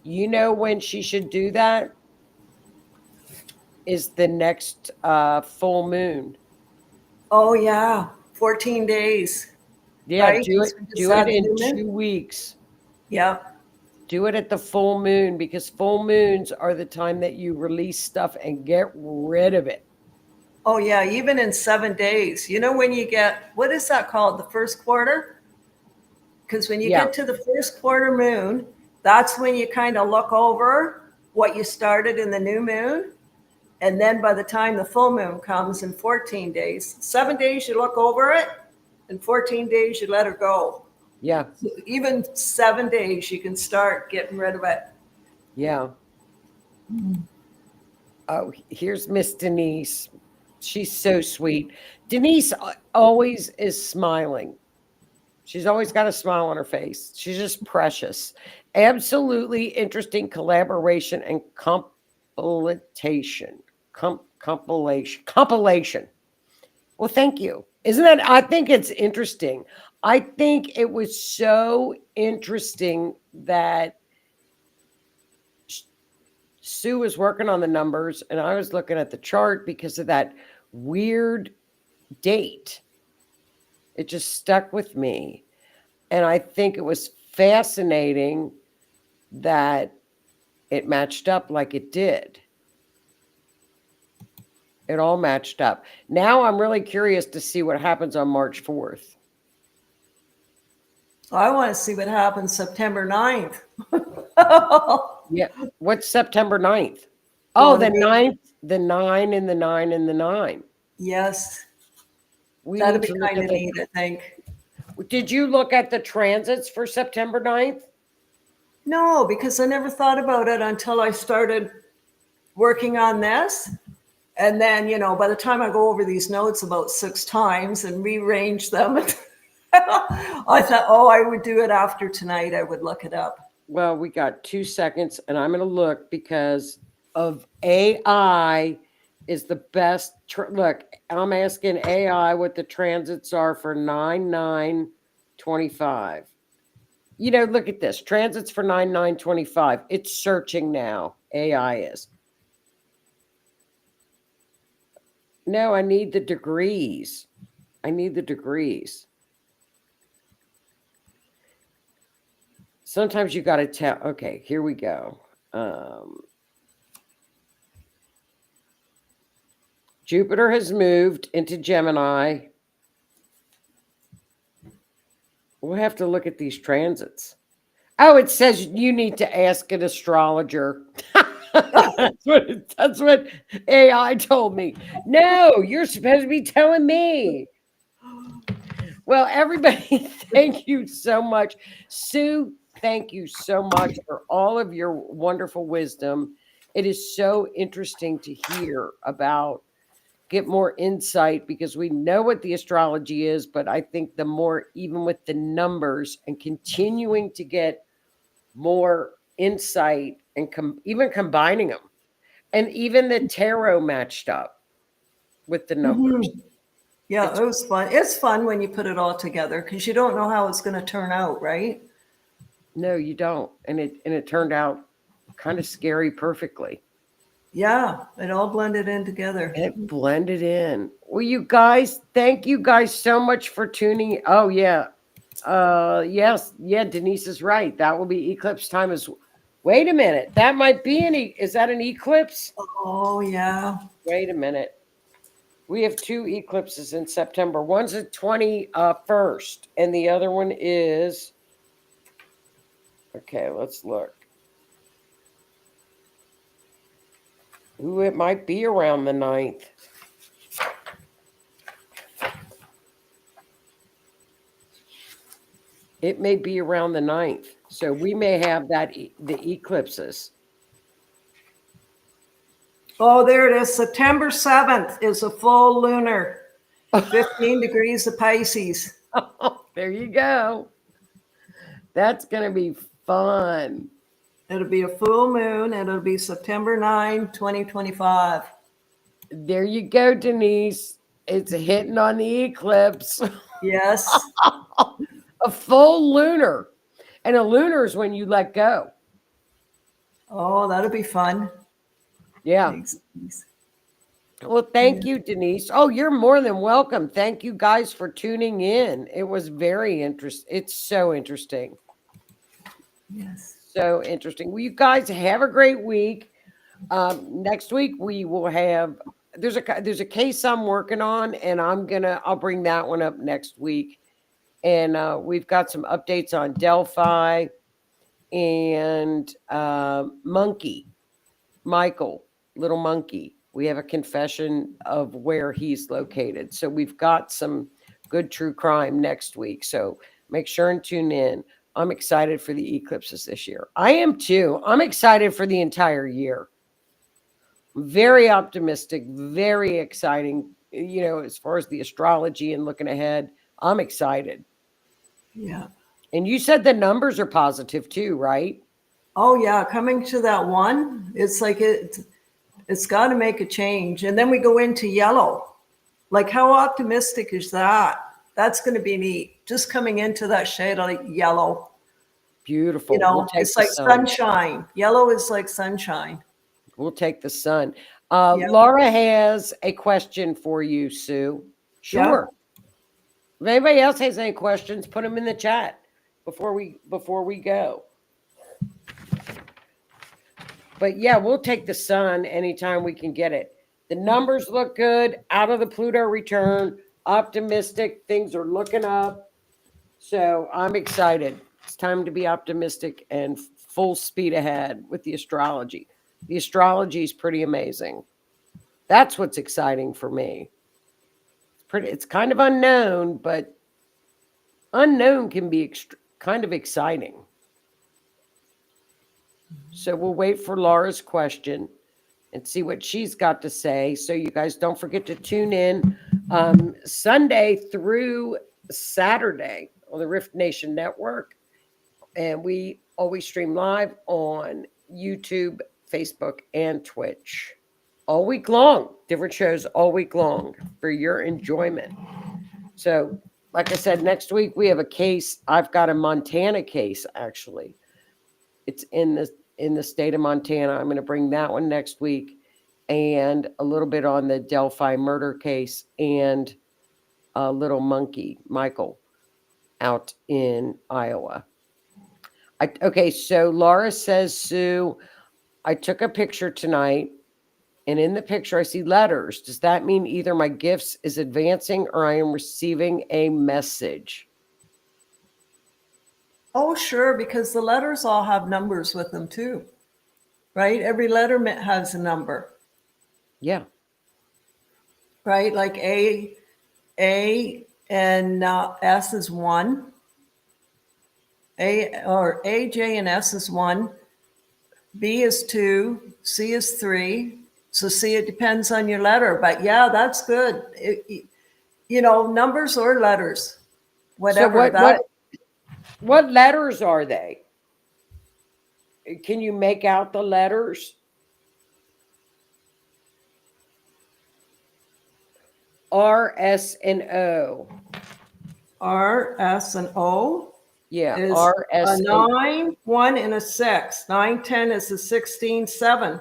You know when she should do that? Is the next full moon. Oh, yeah. 14 days, Yeah, right? do it. We just Do had it the in new moon. 2 weeks. Yeah. Do it at the full moon because full moons are the time that you release stuff and get rid of it. Oh, yeah. Even in 7 days. You know, when you get, what is that called? The first quarter? Because when you Yeah. get to the first quarter moon, that's when you kind of look over what you started in the new moon. And then by the time the full moon comes in 14 days, 7 days you look over it, and 14 days you let her go. Yeah. So even 7 days you can start getting rid of it. Yeah. Oh, here's Miss Denise. She's so sweet. Denise always is smiling. She's always got a smile on her face. She's just precious. Absolutely interesting collaboration and compilation. Compilation. Well, thank you. Isn't that? I think it's interesting. I think it was so interesting that Sue was working on the numbers and I was looking at the chart because of that weird date. It just stuck with me. And I think it was fascinating that it matched up like it did. It all matched up. Now I'm really curious to see what happens on March 4th. I want to see what happens September 9th. Yeah. What's September 9th? Well, Oh, the 9th, the 9 and the 9 and the 9. Yes. We That'd need be to look kind at of neat, I think. Did you look at the transits for September 9th? No, because I never thought about it until I started working on this. And then, you know, by the time I go over these notes about 6 times and rearrange them, I thought, oh, I would do it after tonight. I would look it up. Well, we got 2 seconds and I'm going to look because of AI is the best. Look, I'm asking AI what the transits are for 9/9/25. You know, look at this. Transits for 9/9/25. It's searching now. AI is. No, I need the degrees. I need the degrees. Sometimes you got to tell. Okay, here we go. Jupiter has moved into Gemini. We'll have to look at these transits. Oh, it says you need to ask an astrologer. That's what AI told me. No, you're supposed to be telling me. Well, everybody, thank you so much. Sue, thank you so much for all of your wonderful wisdom. It is so interesting to hear about, get more insight because we know what the astrology is, but I think the more, even with the numbers and continuing to get more insight and even combining them, and even the tarot matched up with the numbers. Yeah, it was fun. It's fun when you put it all together because you don't know how it's going to turn out, right? No, you don't. And it turned out kind of scary perfectly. Yeah, it all blended in together. And it blended in. Well, you guys, thank you guys so much for tuning. Oh yeah. Yes, yeah, Denise is right. That will be eclipse time as wait a minute. That might be is that an eclipse? Oh, yeah. Wait a minute. We have two eclipses in September. One's the 21st, and the other one is okay, let's look. Ooh, it might be around the 9th. It may be around the 9th. So we may have the eclipses. Oh, there it is. September 7th is a full lunar, 15 degrees of Pisces. There you go. That's going to be fun. It'll be a full moon. It'll be September 9, 2025. There you go, Denise. It's hitting on the eclipse. Yes. A full lunar. And a lunar is when you let go. Oh, that'll be fun. Yeah. Thanks. Well, thank you, Denise. Oh, you're more than welcome. Thank you guys for tuning in. It was very interesting. It's so interesting. Yes. So interesting. Well, you guys have a great week. Next week we will have there's a case I'm working on, and I'll bring that one up next week. And we've got some updates on Delphi and Monkey, Michael, little monkey. We have a confession of where he's located. So we've got some good true crime next week. So make sure and tune in. I'm excited for the eclipses this year. I am too. I'm excited for the entire year. Very optimistic, very exciting. You know, as far as the astrology and looking ahead, I'm excited. Yeah. And you said the numbers are positive too, right? Oh, yeah. Coming to that one, it's like it's got to make a change. And then we go into yellow. Like, how optimistic is that? That's going to be neat. Just coming into that shade of yellow. Beautiful. You know, We'll take it's the like sun. sunshine. Yellow is like sunshine. We'll take the sun. Yeah. Laura has a question for you, Sue. Sure. If anybody else has any questions, put them in the chat before we go. But yeah, we'll take the sun anytime we can get it. The numbers look good. Out of the Pluto return, optimistic. Things are looking up. So I'm excited. It's time to be optimistic and full speed ahead with the astrology. The astrology is pretty amazing. That's what's exciting for me. It's kind of unknown, but unknown can be kind of exciting. So we'll wait for Laura's question and see what she's got to say. So you guys don't forget to tune in Sunday through Saturday on the R.I.F.T Nation Network. And we always stream live on YouTube, Facebook, and Twitch all week long. Different shows all week long for your enjoyment. So, like I said, next week we have a case. I've got a Montana case, actually. It's in the state of Montana. I'm going to bring that one next week, and a little bit on the Delphi murder case and a little monkey, Michael, out in Iowa. Okay, so Laura says, Sue, I took a picture tonight, and in the picture I see letters. Does that mean either my gifts is advancing or I am receiving a message? Oh, sure, because the letters all have numbers with them too, right? Every letter has a number. Yeah. Right? Like A and S is 1. A, J, and S is 1. B is 2. C is 3. So see, it depends on your letter. But yeah, that's good. Numbers or letters, whatever. So what letters are they? Can you make out the letters? R, S, and O. R, S, and O Yeah, is R, a S, and 9, 1, and a 6. 9, 10 is a 16, 7.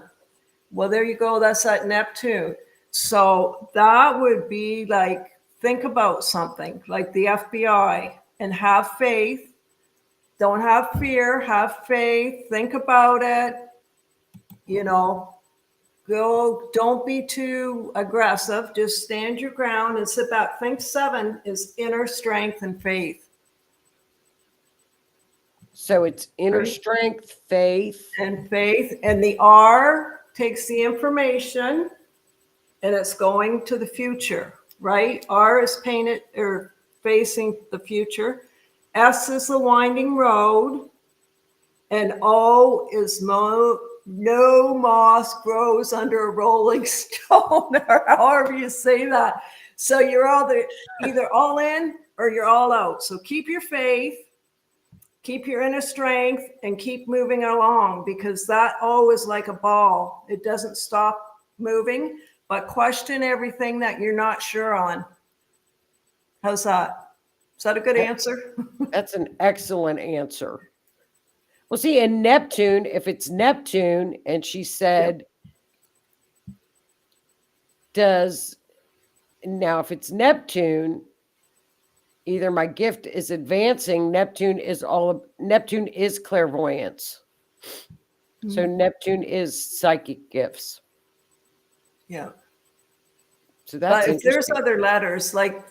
Well, there you go. That's at Neptune. So that would be like, think about something like the FBI and have faith. Don't have fear, have faith. Think about it. You know, go, don't be too aggressive. Just stand your ground and sit back. Think 7 is inner strength and faith. so it's inner Right. strength, faith. And faith. And the R takes the information and it's going to the future, right? R is painted or facing the future. S is the winding road. And O is no moss grows under a rolling stone, or however you say that. So you're either all in or you're all out. So keep your faith, keep your inner strength, and keep moving along, because that O is like a ball. It doesn't stop moving, but question everything that you're not sure on. How's that? Is that a good answer? That's an excellent answer. Well, see, in Neptune, if it's Neptune, and she said, if it's Neptune, either my gift is advancing. Neptune is clairvoyance. So Neptune is psychic gifts. Yeah. So that's But if there's interesting. other letters, like,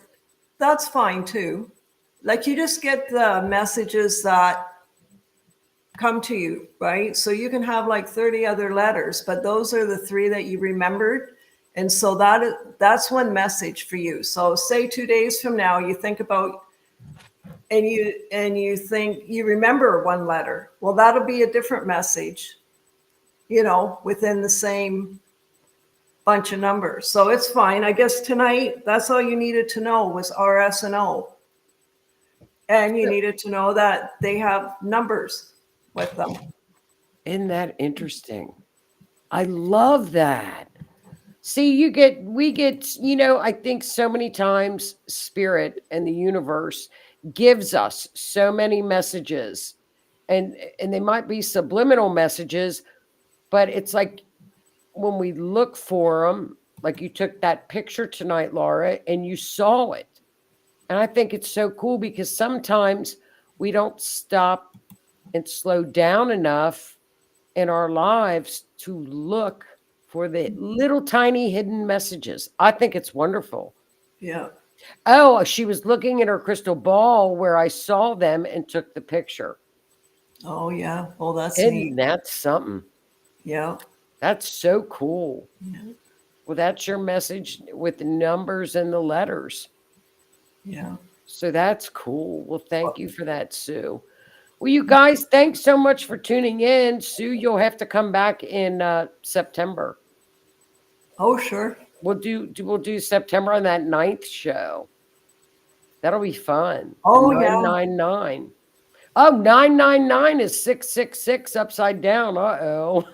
that's fine too. Like, you just get the messages that come to you, right? So you can have like 30 other letters, but those are the 3 that you remembered. And so that's one message for you. So say 2 days from now, you think about, and you think you remember one letter. Well, that'll be a different message, within the same bunch of numbers. So it's fine. I guess tonight, that's all you needed to know was R, S, and O. And you needed to know that they have numbers with them. Isn't that interesting? I love that. See, we get, I think so many times spirit and the universe gives us so many messages, and they might be subliminal messages, but it's like when we look for them, like you took that picture tonight, Laura, and you saw it. And I think it's so cool because sometimes we don't stop and slow down enough in our lives to look for the little tiny hidden messages. I think it's wonderful. Yeah. Oh, she was looking at her crystal ball where I saw them and took the picture. Oh, yeah. Well, that's Isn't neat. that something? Yeah. That's so cool. Yeah. Well, that's your message with the numbers and the letters. Yeah. So that's cool. Well, thank you for that, Sue. Well, you guys, thanks so much for tuning in. Sue, you'll have to come back in September. Oh, sure. We'll do September on that 9th show. That'll be fun. Oh, The yeah. 999. Oh, 999 is 666 upside down. Uh-oh.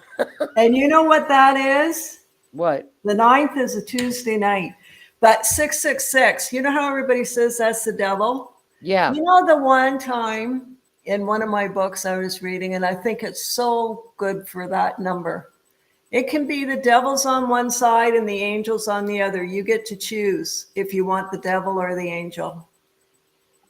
And you know what that is? What? The 9th is a Tuesday night. But 666, you know how everybody says that's the devil? Yeah. You know, the one time in one of my books I was reading, and I think it's so good for that number. It can be the devil's on one side and the angel's on the other. You get to choose if you want the devil or the angel.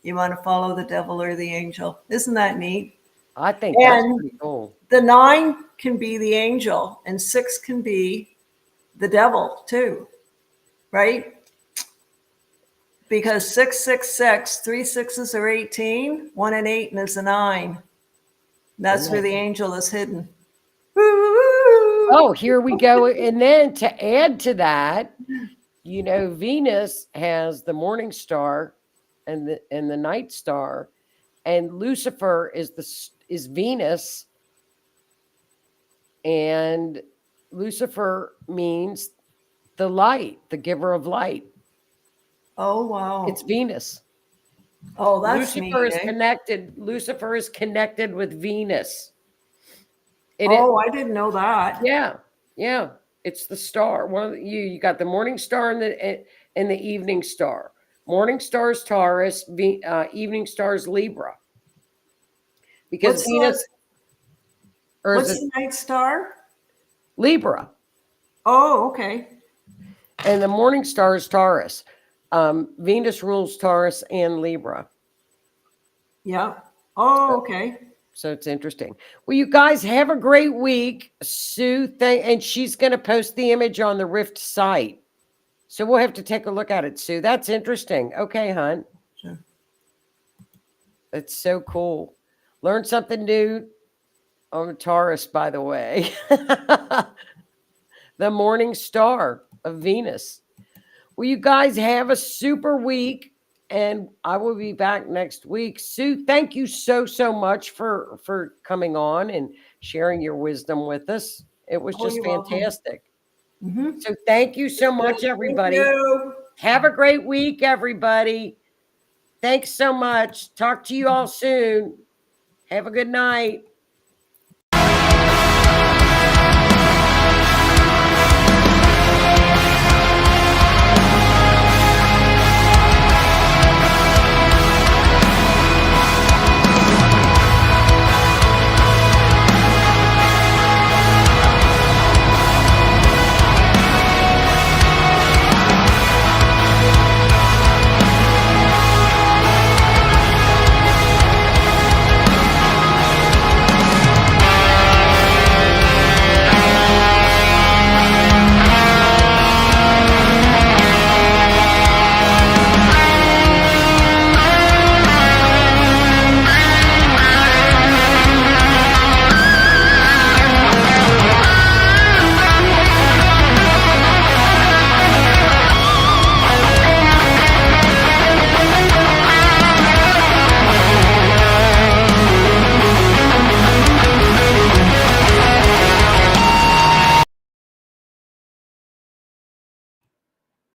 You want to follow the devil or the angel. Isn't that neat? I think that's And pretty cool. the 9 can be the angel and 6 can be the devil too, right? Because 666, 3 6s are 18, 1 and 8 is a 9. That's where the angel is hidden. Oh, here we go. And then to add to that, Venus has the morning star and the night star, and Lucifer is Venus, and Lucifer means the light, the giver of light. Oh, wow. It's Venus. Oh, that's Lucifer neat, is eh? connected. Lucifer is connected with Venus. I didn't know that. Yeah. It's the star. One of the, you got the morning star and the evening star. Morning star is Taurus. Evening star is Libra. Because What's Venus, or is What's it the night star? Libra? Oh, okay. And the morning star is Taurus. Venus rules Taurus and Libra. Yeah. Oh, okay. So it's interesting. Well, you guys have a great week. Sue, and she's going to post the image on the Rift site. So we'll have to take a look at it, Sue. That's interesting. Okay, hon. Sure. That's so cool. Learn something new on Taurus, by the way. The morning star of Venus. Well, you guys have a super week. And I will be back next week. Sue, thank you so much for coming on and sharing your wisdom with us. It was Oh, just you're welcome. fantastic. Mm-hmm. So thank you so much, everybody. Thank you. Have a great week, everybody. Thanks so much. Talk to you all soon. Have a good night.